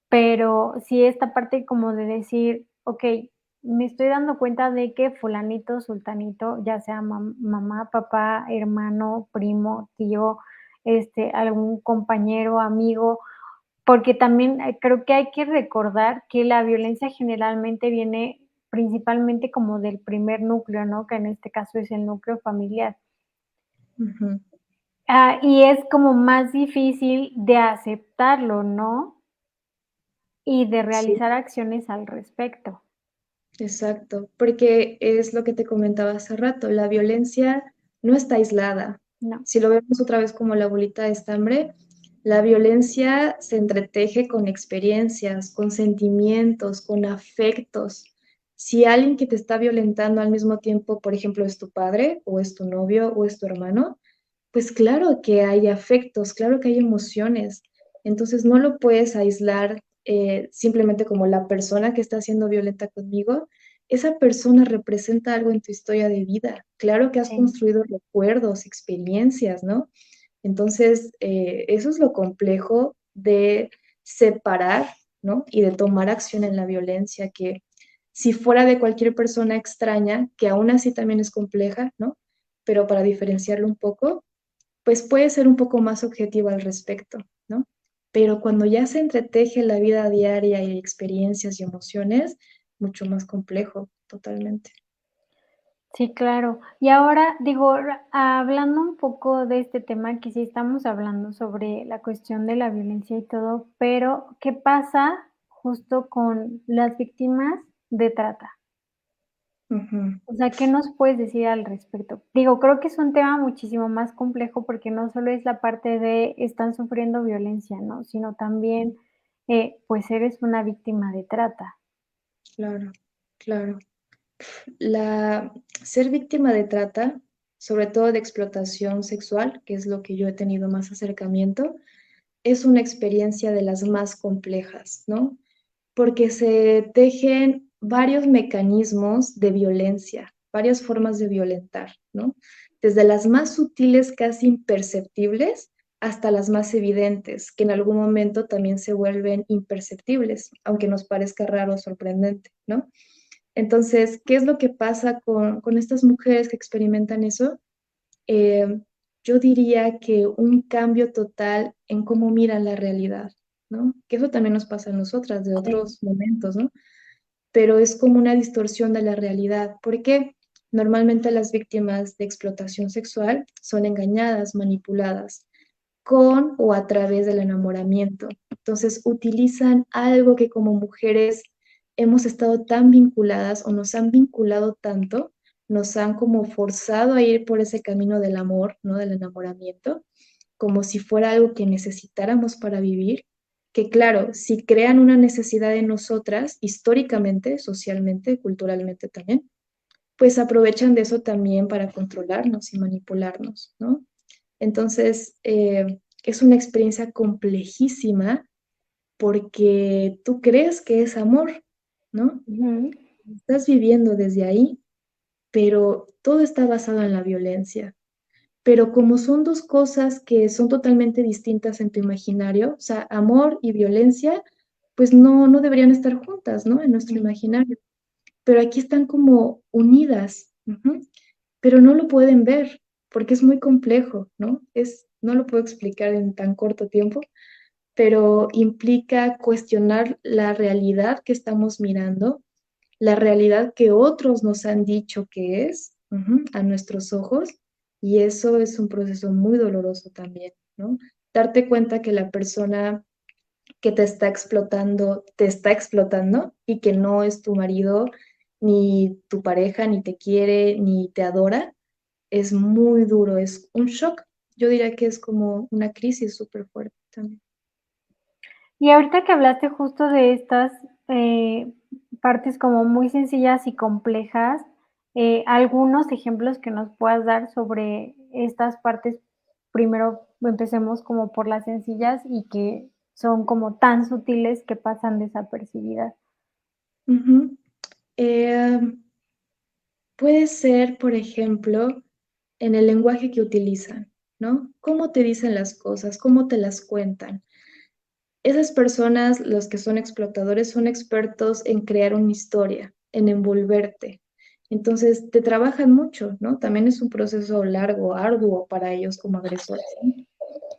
pero sí esta parte como de decir: "Okey, me estoy dando cuenta de que fulanito, sultanito", ya sea mamá, papá, hermano, primo, tío, algún compañero, amigo, porque también, creo que hay que recordar que la violencia generalmente viene principalmente como del primer núcleo, ¿no? Que en este caso es el núcleo familiar. Ujú. Y es como más difícil de aceptarlo, ¿no? Y de Sí, realizar acciones al respecto. exacto, porque es lo que te comentaba hace rato, la violencia no está aislada. No. Si lo vemos otra vez como la bolita de estambre, la violencia se entreteje con experiencias, con sentimientos, con afectos. Si alguien que te está violentando al mismo tiempo, por ejemplo, es tu padre o es tu novio o es tu hermano, pues claro que hay afectos, claro que hay emociones. Entonces no lo puedes aislar simplemente como la persona que está siendo violenta conmigo. Esa persona representa algo en tu historia de vida. Claro que has Sí. construido recuerdos, experiencias, ¿no? Entonces, eso es lo complejo de separar, ¿no? Y de tomar acción en la violencia, que si fuera de cualquier persona extraña, que aún así también es compleja, ¿no? Pero para diferenciarlo un poco, pues puede ser un poco más objetivo al respecto, ¿no? Pero cuando ya se entreteje la vida diaria y experiencias y emociones, mucho más complejo, totalmente. Sí, claro. Y ahora, digo, hablando un poco de este tema, que sí estamos hablando sobre la cuestión de la violencia y todo, pero, ¿qué pasa justo con las víctimas de trata? Ujú. O sea, ¿qué nos puedes decir al respecto? Digo, creo que es un tema muchísimo más complejo porque no solo es la parte de están sufriendo violencia, ¿no? Sino también, pues eres una víctima de trata. Claro, claro. La ser víctima de trata, sobre todo de explotación sexual, que es lo que yo he tenido más acercamiento, es una experiencia de las más complejas, ¿no? Porque se tejen varios mecanismos de violencia, varias formas de violentar, ¿no? Desde las más sutiles, casi imperceptibles, hasta las más evidentes, que en algún momento también se vuelven imperceptibles, aunque nos parezca raro o sorprendente, ¿no? Entonces, ¿qué es lo que pasa con estas mujeres que experimentan eso? Eh, yo diría que un cambio total en cómo miran la realidad, ¿no? Que eso también nos pasa a nosotras de Sí. otros momentos, ¿no? Pero es como una distorsión de la realidad. ¿Por qué? Normalmente las víctimas de explotación sexual son engañadas, manipuladas con o a través del enamoramiento. Entonces utilizan algo que como mujeres hemos estado tan vinculadas o nos han vinculado tanto, nos han como forzado a ir por ese camino del amor, ¿no? Del enamoramiento, como si fuera algo que necesitáramos para vivir, que claro, si crean una necesidad en nosotras, históricamente, socialmente, culturalmente también, pues aprovechan de eso también para controlarnos y manipularnos, ¿no? Entonces, es una experiencia complejísima porque tú crees que es amor, ¿no? Ujú. Estás viviendo desde ahí, pero todo está basado en la violencia. Pero como son dos cosas que son totalmente distintas en tu imaginario, o sea, amor y violencia, pues no deberían estar juntas, ¿no? En nuestro imaginario. Pero aquí están como unidas, ujú, pero no lo pueden ver porque es muy complejo, ¿no? No lo puedo explicar en tan corto tiempo, pero implica cuestionar la realidad que estamos mirando, la realidad que otros nos han dicho que es, ujú, a nuestros ojos, y eso es un proceso muy doloroso también, ¿no? Darte cuenta que la persona que te está explotando y que no es tu marido, ni tu pareja, ni te quiere, ni te adora, es muy duro, es un shock. Yo diría que es como una crisis súper fuerte también. Y ahorita que hablaste justo de estas, eh, partes como muy sencillas y complejas, algunos ejemplos que nos puedas dar sobre estas partes. Primero empecemos como por las sencillas y que son como tan sutiles que pasan desapercibidas. Ujú. Eh, Puede ser, por ejemplo, en el lenguaje que utilizan, ¿no? ¿Cómo te dicen las cosas? ¿Cómo te las cuentan? Esas personas, los que son explotadores, son expertos en crear una historia, en envolverte. Entonces, te trabajan mucho, ¿no? También es un proceso largo, arduo para ellos como agresores, ¿no?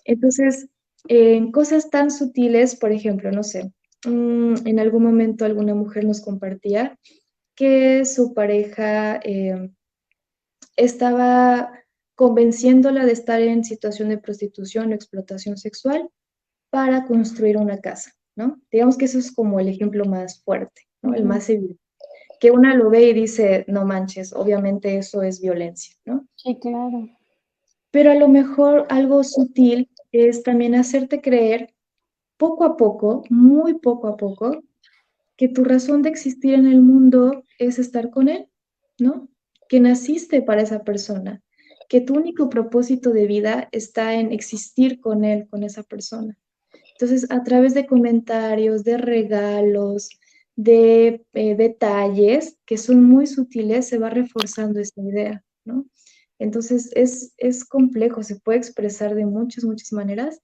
Entonces, en cosas tan sutiles, por ejemplo, no sé, en algún momento alguna mujer nos compartía que su pareja estaba convenciéndola de estar en situación de prostitución o explotación sexual para construir una casa, ¿no? Digamos que eso es como el ejemplo más fuerte, ¿no? El Ujú. más evidente. Que una lo ve y dice, no manches, obviamente eso es violencia, ¿no? Sí, claro. Pero a lo mejor algo sutil es también hacerte creer poco a poco, muy poco a poco, que tu razón de existir en el mundo es estar con él, ¿no? Que naciste para esa persona, que tu único propósito de vida está en existir con él, con esa persona. Entonces, a través de comentarios, de regalos, de detalles que son muy sutiles, se va reforzando esa idea, ¿no? Entonces, es complejo, se puede expresar de muchas, muchas maneras,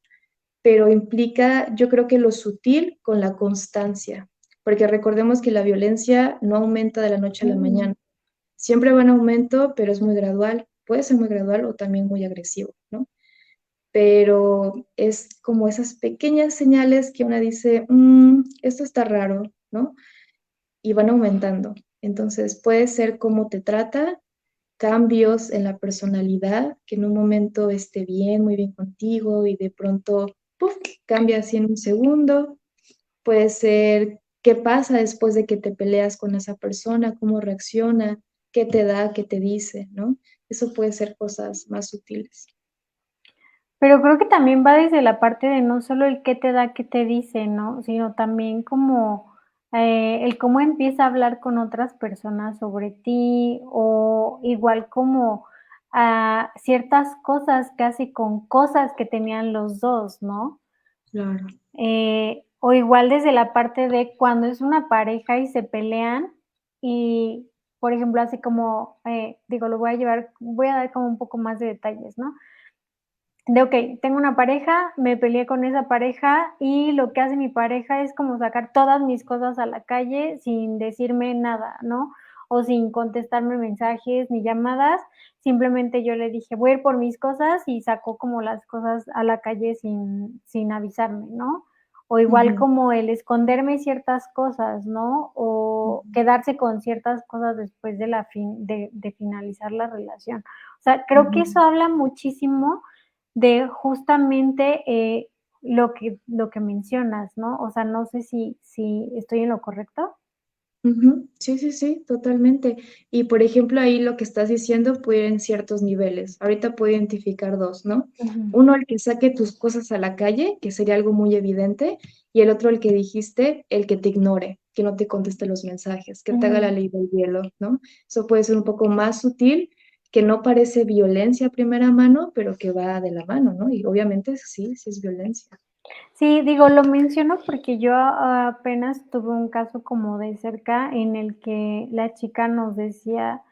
pero implica, yo creo que lo sutil con la constancia, porque recordemos que la violencia no aumenta de la noche a la Mm. mañana, siempre va en aumento, pero es muy gradual, puede ser muy gradual o también muy agresivo, ¿no? Pero es como esas pequeñas señales que una dice, esto está raro, ¿no? Y van aumentando. Entonces puede ser cómo te trata, cambios en la personalidad, que en un momento esté bien, muy bien contigo y de pronto, ¡puf!, cambia así en un segundo. Puede ser qué pasa después de que te peleas con esa persona, cómo reacciona, qué te da, qué te dice, ¿no? Eso puede ser cosas más sutiles. Pero creo que también va desde la parte de no solo el qué te da, qué te dice, ¿no? Sino también como, el cómo empieza a hablar con otras personas sobre ti, o igual como, ciertas cosas que hace con cosas que tenían los 2, ¿no? Claro. O igual desde la parte de cuando es una pareja y se pelean y, por ejemplo, así como, digo, lo voy a dar como un poco más de detalles, ¿no? de, okey, tengo una pareja, me peleé con esa pareja y lo que hace mi pareja es como sacar todas mis cosas a la calle sin decirme nada, ¿no? O sin contestarme mensajes ni llamadas. Simplemente yo le dije: "Voy a ir por mis cosas", y sacó como las cosas a la calle sin avisarme, ¿no? O igual Ujú, como el esconderme ciertas cosas, ¿no? O ujú, quedarse con ciertas cosas después de la fin de finalizar la relación. O sea, creo que ujú. eso habla muchísimo de justamente, lo que mencionas, ¿no? O sea, no sé si estoy en lo correcto. Ujú. Sí, sí, sí, totalmente. Y, por ejemplo, ahí lo que estás diciendo puede ir en ciertos niveles. Ahorita puedo identificar 2, ¿no? Ujú, Uno, el que saque tus cosas a la calle, que sería algo muy evidente, y el otro, el que dijiste, el que te ignore, que no te conteste los mensajes, que te haga la ujú. ley del hielo, ¿no? Eso puede ser un poco más sutil, que no parece violencia a primera mano, pero que va de la mano, ¿no? Y obviamente sí, sí es violencia. Sí, digo, lo menciono porque yo apenas tuve un caso como de cerca en el que la chica nos decía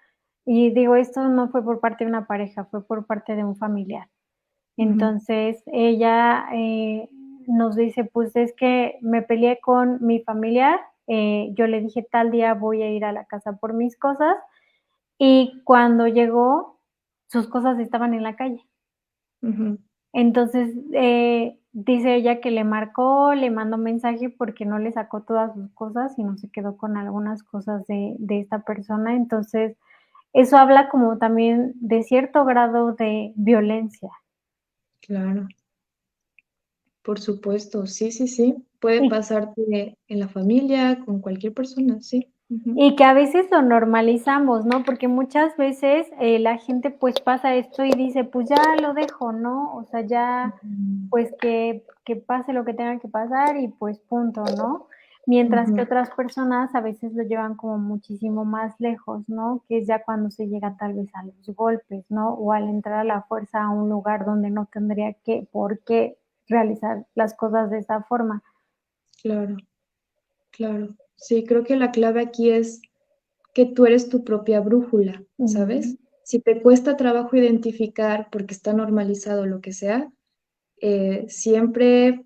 y digo, esto no fue por parte de una pareja, fue por parte de un familiar. Ujú, Entonces, ella, nos dice: "Pues, es que me peleé con mi familiar, yo le dije tal día voy a ir a la casa por mis cosas, y cuando llegó, sus cosas estaban en la calle". ujú. Entonces, dice ella que le marcó, le mandó mensaje porque no le sacó todas sus cosas, sino se quedó con algunas cosas de esta persona. Entonces, eso habla como también de cierto grado de violencia. Claro. Por supuesto, sí, sí, sí. Puede Y pasarte en la familia, con cualquier persona, sí. Ujú, Y que a veces lo normalizamos, ¿no? Porque muchas veces, la gente, pues, pasa esto y dice: "Pues ya lo dejo", ¿no? O sea, ya, ujú, pues, que pase lo que tenga que pasar y, pues, punto, ¿no? Mientras que ujú, otras personas a veces lo llevan como muchísimo más lejos, ¿no? Que es ya cuando se llega tal vez a los golpes, ¿no? O al entrar a la fuerza a un lugar donde no tendría que por qué realizar las cosas de esa forma. claro, claro. Sí, creo que la clave aquí es que tú eres tu propia brújula, Ujú, ¿sabes? Si te cuesta trabajo identificar, porque está normalizado lo que sea, siempre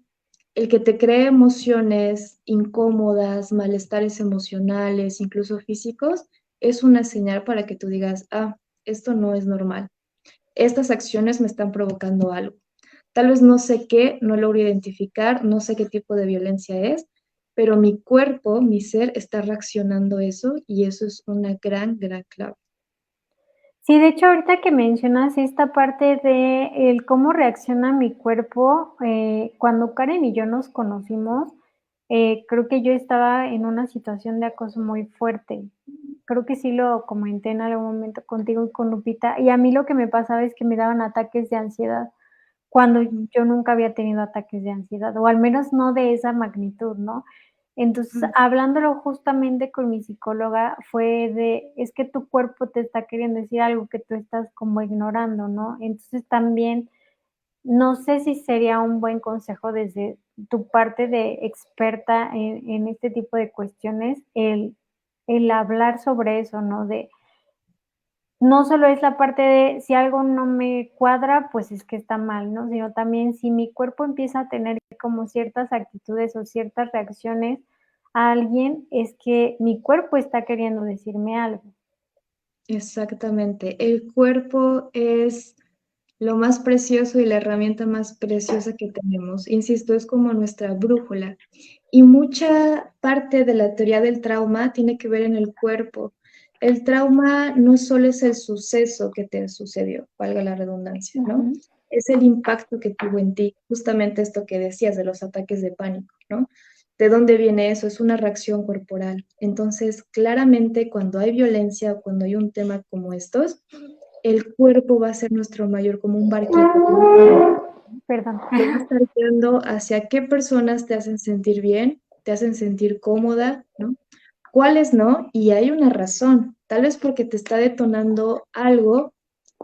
el que te cree emociones incómodas, malestares emocionales, incluso físicos, es una señal para que tú digas: "Ah, esto no es normal. Estas acciones me están provocando algo. Tal vez no sé qué, no logro identificar, no sé qué tipo de violencia es, pero mi cuerpo, mi ser está reaccionando a eso y eso es una gran, gran clave". sí, de hecho, ahorita que mencionas esta parte de el cómo reacciona mi cuerpo, cuando Karen y yo nos conocimos, creo que yo estaba en una situación de acoso muy fuerte. Creo que sí lo comenté en algún momento contigo y con Lupita, y a mí lo que me pasaba es que me daban ataques de ansiedad, cuando Ujú, yo nunca había tenido ataques de ansiedad, o al menos no de esa magnitud, ¿no? Entonces, ujú, hablándolo justamente con mi psicóloga, fue de, es que tu cuerpo te está queriendo decir algo que tú estás como ignorando, ¿no? Entonces, también, no sé si sería un buen consejo desde tu parte de experta en este tipo de cuestiones, el hablar sobre eso, ¿no? De no solo es la parte de si algo no me cuadra, pues es que está mal, ¿no? Sino también si mi cuerpo empieza a tener como ciertas actitudes o ciertas reacciones a alguien, es que mi cuerpo está queriendo decirme algo. exactamente. El cuerpo es lo más precioso y la herramienta más preciosa que tenemos. Insisto, es como nuestra brújula. Y mucha parte de la teoría del trauma tiene que ver en el cuerpo. El trauma no solo es el suceso que te sucedió, valga la redundancia, ¿no? Ujú. Es el impacto que tuvo en ti, justamente esto que decías de los ataques de pánico, ¿no? ¿De dónde viene eso? Es una reacción corporal. Entonces, claramente, cuando hay violencia o cuando hay un tema como estos, el cuerpo va a ser nuestro mayor, como un barquito que va a estar, Perdón. que va a estar guiando hacia qué personas te hacen sentir bien, te hacen sentir cómoda, ¿no? Cuáles no, y hay una razón, tal vez porque te está detonando algo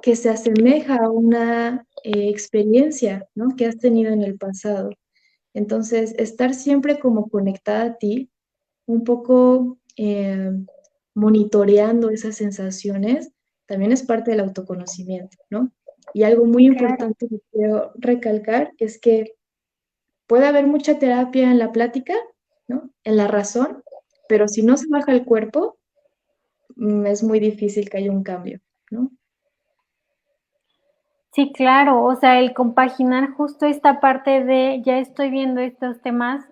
que se asemeja a una experiencia, ¿no? Que has tenido en el pasado. Entonces, estar siempre como conectada a ti, un poco monitoreando esas sensaciones, también es parte del autoconocimiento, ¿no? Y algo muy Claro. importante que quiero recalcar es que puede haber mucha terapia en la plática, ¿no? En la razón, pero si no se baja el cuerpo, es muy difícil que haya un cambio, ¿no? Sí, claro, o sea, el compaginar justo esta parte de ya estoy viendo estos temas,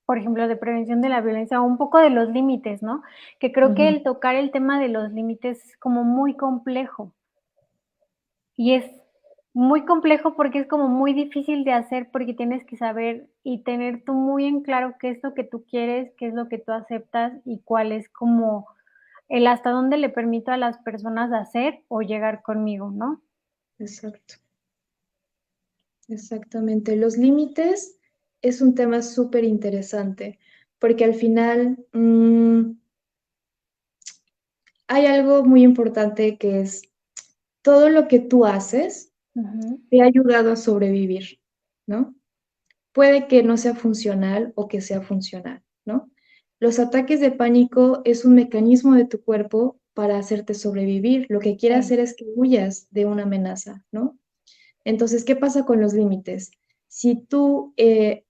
por ejemplo, de prevención de la violencia, o un poco de los límites, ¿no? Que creo que Ujú, el tocar el tema de los límites es como muy complejo, y es muy complejo porque es como muy difícil de hacer, porque tienes que saber y tener tú muy en claro qué es lo que tú quieres, qué es lo que tú aceptas y cuál es como el hasta dónde le permito a las personas hacer o llegar conmigo, ¿no? exacto, exactamente. Los límites es un tema súper interesante, porque al final hay algo muy importante que es todo lo que tú haces Ujú. te ha ayudado a sobrevivir, ¿no? Puede que no sea funcional o que sea funcional, ¿no? Los ataques de pánico es un mecanismo de tu cuerpo para hacerte sobrevivir. Lo que quiere Sí. hacer es que huyas de una amenaza, ¿no? Entonces, ¿qué pasa con los límites? Si tú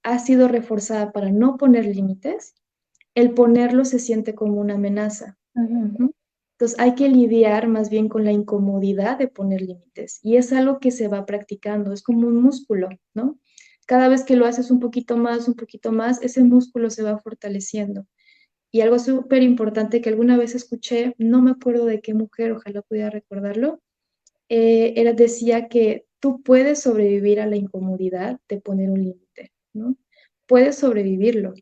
has sido reforzada para no poner límites, el ponerlo se siente como una amenaza. Ujú. Ujú. Entonces, hay que lidiar más bien con la incomodidad de poner límites. Y es algo que se va practicando, es como un músculo, ¿no? Cada vez que lo haces un poquito más, ese músculo se va fortaleciendo. Y algo súper importante que alguna vez escuché, no me acuerdo de qué mujer, ojalá pudiera recordarlo, decía que tú puedes sobrevivir a la incomodidad de poner un límite, ¿no? Puedes sobrevivirlo.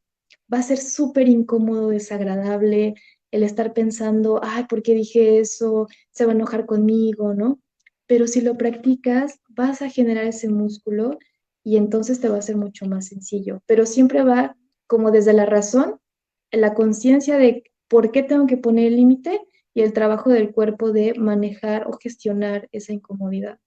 Va a ser súper incómodo, desagradable el estar pensando, ay, ¿por qué dije eso? Se va a enojar conmigo, ¿no? Pero si lo practicas, vas a generar ese músculo y entonces te va a ser mucho más sencillo. Pero siempre va como desde la razón, la conciencia de por qué tengo que poner el límite y el trabajo del cuerpo de manejar o gestionar esa incomodidad.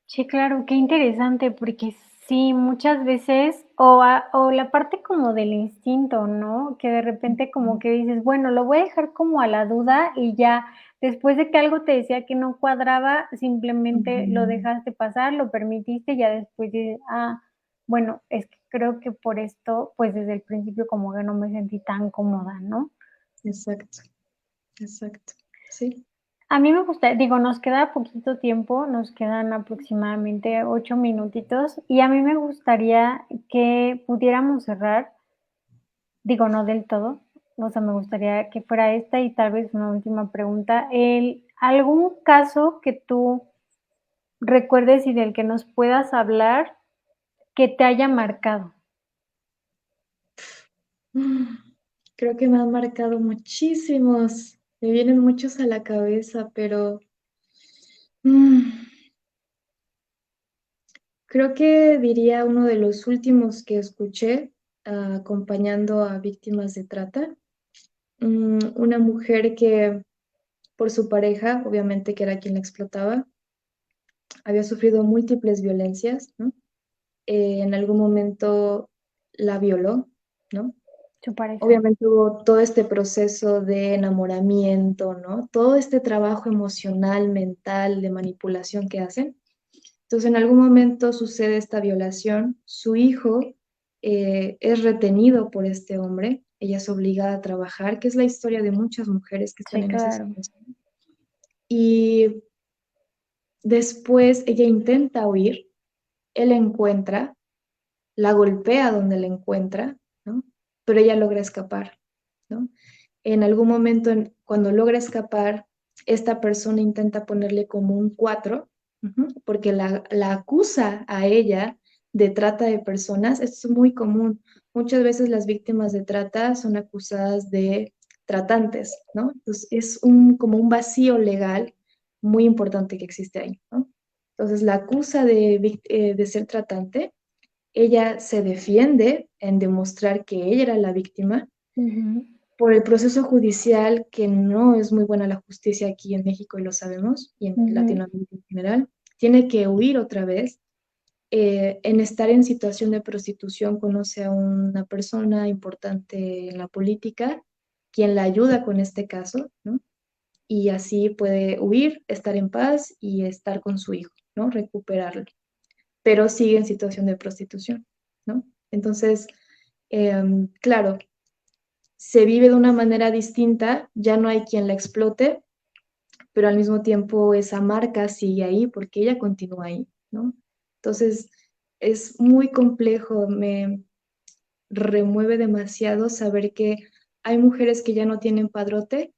Sí, claro, qué interesante, porque sí, muchas veces, o la parte como del instinto, ¿no? Que de repente como que dices, bueno, lo voy a dejar como a la duda y ya, después de que algo te decía que no cuadraba, simplemente lo Ujú, dejaste pasar, lo permitiste y ya después dices, bueno, es que creo que por esto, pues desde el principio como que no me sentí tan cómoda, ¿no? exacto, exacto. Sí. A mí me gusta, digo, nos queda poquito tiempo, nos quedan aproximadamente 8 minutitos, y a mí me gustaría que pudiéramos cerrar, digo, no del todo, o sea, me gustaría que fuera esta y tal vez una última pregunta, algún caso que tú recuerdes y del que nos puedas hablar que te haya marcado. Mm, Creo que me han marcado muchísimos. Me vienen muchos a la cabeza, pero mm, creo que diría uno de los últimos que escuché acompañando a víctimas de trata. Una mujer que por su pareja, obviamente que era quien la explotaba, había sufrido múltiples violencias, ¿no? En algún momento la violó, ¿no? Tu pareja. Obviamente hubo todo este proceso de enamoramiento, ¿no? Todo este trabajo emocional, mental, de manipulación que hacen. Entonces, en algún momento sucede esta violación, su hijo es retenido por este hombre, ella es obligada a trabajar, que es la historia de muchas mujeres que están Sí, en esa claro. situación. Y después ella intenta huir, él la encuentra, la golpea donde la encuentra, ¿no? Pero ella logra escapar, ¿no? En algún momento, cuando logra escapar, esta persona intenta ponerle como un 4, porque la acusa a ella de trata de personas. Esto es muy común. Muchas veces las víctimas de trata son acusadas de tratantes, ¿no? Entonces es como un vacío legal muy importante que existe ahí, ¿no? Entonces la acusa de ser tratante, ella se defiende en demostrar que ella era la víctima Ujú, por el proceso judicial, que no es muy buena la justicia aquí en México y lo sabemos, y en ujú. Latinoamérica en general, tiene que huir otra vez. En estar en situación de prostitución conoce a una persona importante en la política, quien la ayuda con este caso, ¿no? y así puede huir, estar en paz y estar con su hijo, ¿no? Recuperarlo, pero sigue en situación de prostitución, ¿no? Entonces, claro, se vive de una manera distinta, ya no hay quien la explote, pero al mismo tiempo esa marca sigue ahí porque ella continúa ahí, ¿no? Entonces, es muy complejo, me remueve demasiado saber que hay mujeres que ya no tienen padrote,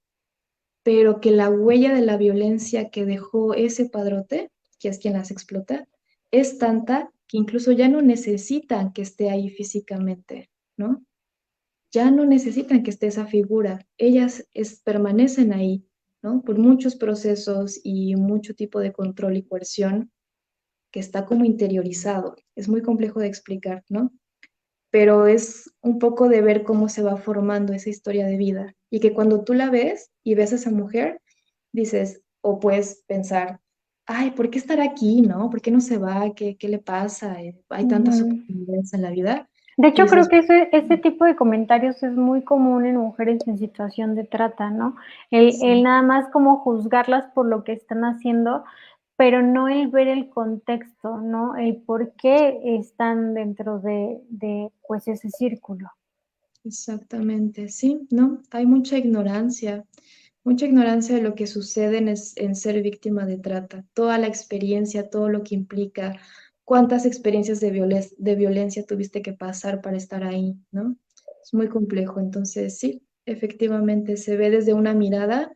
pero que la huella de la violencia que dejó ese padrote, que es quien las explota, es tanta que incluso ya no necesitan que esté ahí físicamente, ¿no? Ya no necesitan que esté esa figura, ellas permanecen ahí, ¿no? Por muchos procesos y mucho tipo de control y coerción que está como interiorizado. Es muy complejo de explicar, ¿no? Pero es un poco de ver cómo se va formando esa historia de vida y que cuando tú la ves y ves a esa mujer, dices, o puedes pensar, ay, ¿por qué estar aquí, no? ¿Por qué no se va? ¿Qué le pasa? Hay tantas Ujú. oportunidades en la vida. De Y hecho, creo dices, que ese tipo de comentarios es muy común en mujeres en situación de trata, ¿no? El sí, nada más como juzgarlas por lo que están haciendo, pero no el ver el contexto, ¿no? El por qué están dentro de, pues, ese círculo. exactamente, sí, ¿no? Hay mucha ignorancia de lo que sucede en ser víctima de trata, toda la experiencia, todo lo que implica, cuántas experiencias de violencia tuviste que pasar para estar ahí, ¿no? Es muy complejo, entonces sí, efectivamente se ve desde una mirada,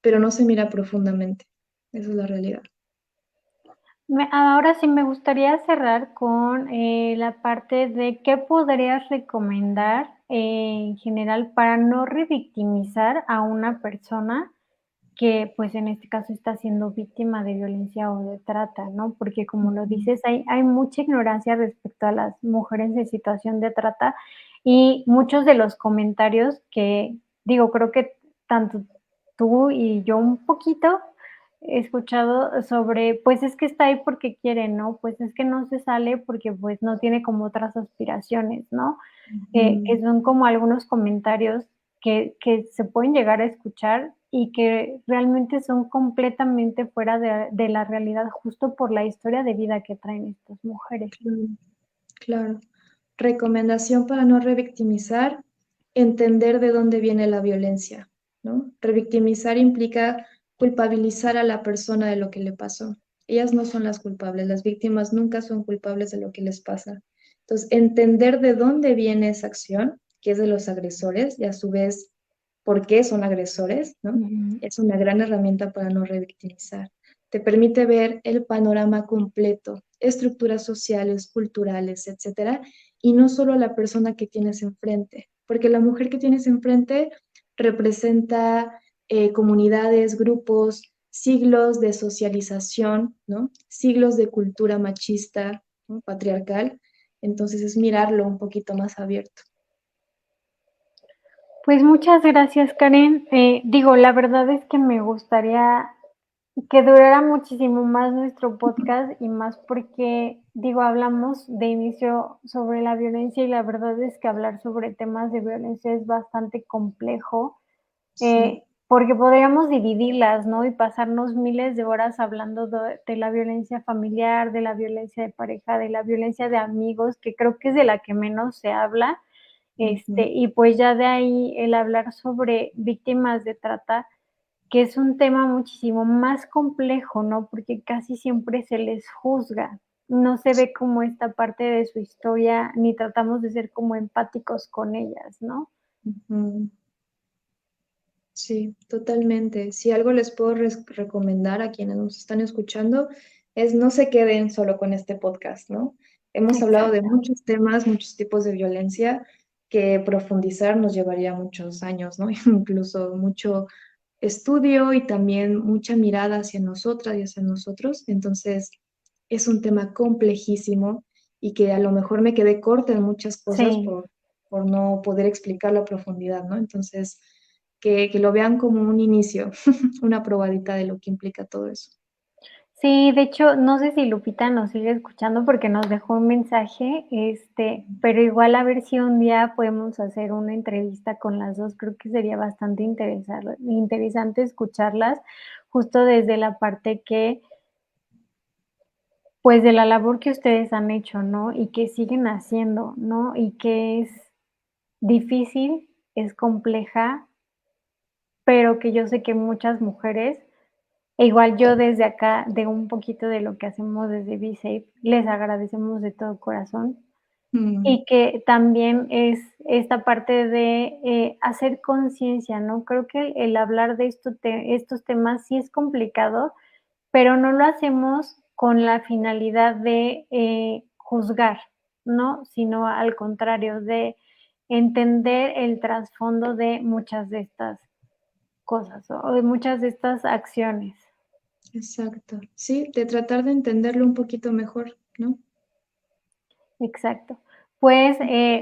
pero no se mira profundamente. Esa es la realidad. Ahora sí me gustaría cerrar con la parte de qué podrías recomendar en general para no revictimizar a una persona que, pues, en este caso está siendo víctima de violencia o de trata, ¿no? Porque como lo Ujú. dices, hay mucha ignorancia respecto a las mujeres en situación de trata y muchos de los comentarios que, digo, creo que tanto tú y yo un poquito he escuchado sobre, pues, es que está ahí porque quiere, ¿no? Pues, es que no se sale porque, pues, no tiene como otras aspiraciones, ¿no? Ujú. Que son como algunos comentarios que se pueden llegar a escuchar y que realmente son completamente fuera de la realidad, justo por la historia de vida que traen estas mujeres. Claro, claro. Recomendación para no revictimizar, entender de dónde viene la violencia, ¿no? Revictimizar implica culpabilizar a la persona de lo que le pasó. Ellas no son las culpables, las víctimas nunca son culpables de lo que les pasa. Entonces, entender de dónde viene esa acción, que es de los agresores, y a su vez, por qué son agresores, ¿no? Ujú. Es una gran herramienta para no revictimizar. Te permite ver el panorama completo, estructuras sociales, culturales, etcétera, y no solo la persona que tienes enfrente, porque la mujer que tienes enfrente representa comunidades, grupos, siglos de socialización, ¿no? Siglos de cultura machista, ¿no? Patriarcal. Entonces es mirarlo un poquito más abierto. Pues muchas gracias, Karen. Digo, la verdad es que me gustaría que durara muchísimo más nuestro podcast y más porque, digo, hablamos de inicio sobre la violencia y la verdad es que hablar sobre temas de violencia es bastante complejo, Sí. porque podríamos dividirlas, ¿no? Y pasarnos miles de horas hablando de la violencia familiar, de la violencia de pareja, de la violencia de amigos, que creo que es de la que menos se habla. Ujú, Y pues ya de ahí el hablar sobre víctimas de trata, que es un tema muchísimo más complejo, ¿no? Porque casi siempre se les juzga, no se ve como esta parte de su historia, ni tratamos de ser como empáticos con ellas, ¿no? ujú. Sí, totalmente. Si algo les puedo recomendar a quienes nos están escuchando es no se queden solo con este podcast, ¿no? Hemos hablado de Exacto. muchos temas, muchos tipos de violencia que profundizar nos llevaría muchos años, ¿no? Incluso mucho estudio y también mucha mirada hacia nosotras y hacia nosotros. Entonces, es un tema complejísimo y que a lo mejor me quedé corta en muchas cosas Sí. por no poder explicarlo a profundidad, ¿no? Entonces, que lo vean como un inicio, una probadita de lo que implica todo eso. Sí, de hecho, no sé si Lupita nos sigue escuchando porque nos dejó un mensaje, pero igual a ver si un día podemos hacer una entrevista con las 2. Creo que sería bastante interesante escucharlas, justo desde la parte que, pues, de la labor que ustedes han hecho, ¿no? Y que siguen haciendo, ¿no? Y que es difícil, es compleja, pero que yo sé que muchas mujeres, e igual yo desde acá, de un poquito de lo que hacemos desde BeSafe, les agradecemos de todo corazón, Mm, y que también es esta parte de, hacer conciencia, ¿no? Creo que el hablar de estos temas sí es complicado, pero no lo hacemos con la finalidad de, juzgar, ¿no? Sino al contrario, de entender el trasfondo de muchas de estas cosas, o de muchas de estas acciones. exacto. Sí, de tratar de entenderlo un poquito mejor, ¿no? Exacto. Pues,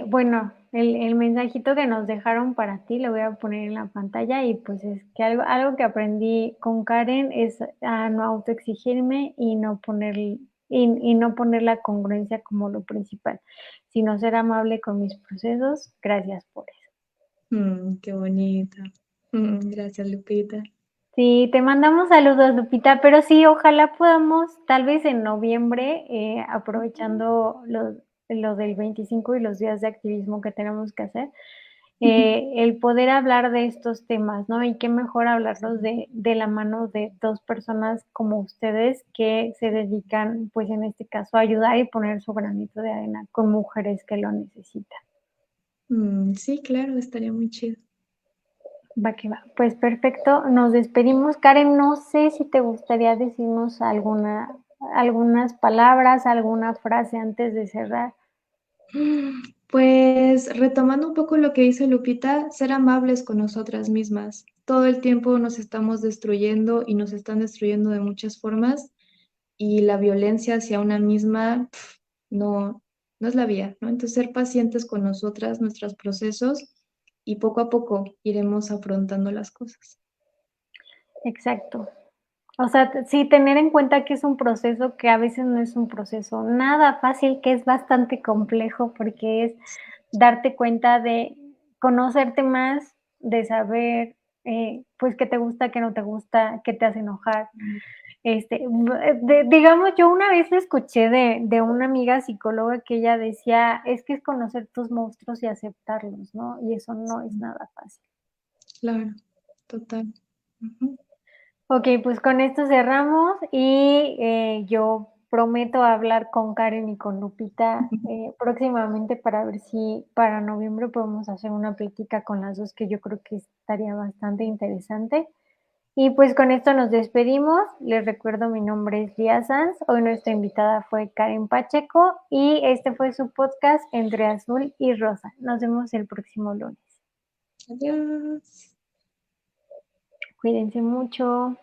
bueno, el mensajito que nos dejaron para ti lo voy a poner en la pantalla y, pues, es que algo que aprendí con Karen es a no autoexigirme y no poner la congruencia como lo principal, sino ser amable con mis procesos. Gracias por eso. Qué bonita. Gracias, Lupita. Sí, te mandamos saludos, Lupita, pero sí, ojalá podamos, tal vez en noviembre, Ujú. aprovechando lo del 25 y los días de activismo que tenemos que hacer, el poder hablar de estos temas, ¿no? Y qué mejor hablarlos de la mano de 2 personas como ustedes que se dedican, pues, en este caso, a ayudar y poner su granito de arena con mujeres que lo necesitan. Sí, claro, estaría muy chido. Va que va. Pues perfecto, nos despedimos. Karen, no sé si te gustaría decirnos algunas palabras, alguna frase antes de cerrar. Pues retomando un poco lo que dice Lupita, ser amables con nosotras mismas. Todo el tiempo nos estamos destruyendo y nos están destruyendo de muchas formas y la violencia hacia una misma no, no es la vía, ¿no? Entonces ser pacientes con nosotras, nuestros procesos y poco a poco iremos afrontando las cosas. Exacto. O sea, sí, tener en cuenta que es un proceso que a veces no es un proceso nada fácil, que es bastante complejo, porque es darte cuenta de conocerte más, de saber, pues, qué te gusta, qué no te gusta, qué te hace enojar. Digamos, yo una vez escuché de una amiga psicóloga que ella decía: "Es que es conocer tus monstruos y aceptarlos", ¿no? Y eso no es nada fácil. Claro, total. Ujú. Okey, pues con esto cerramos y, yo prometo hablar con Karen y con Lupita, próximamente para ver si para noviembre podemos hacer una plática con las 2 que yo creo que estaría bastante interesante. Y pues con esto nos despedimos. Les recuerdo, mi nombre es Lía Sanz. Hoy nuestra invitada fue Karen Pacheco y este fue su podcast Entre Azul y Rosa. Nos vemos el próximo lunes. Adiós. Cuídense mucho.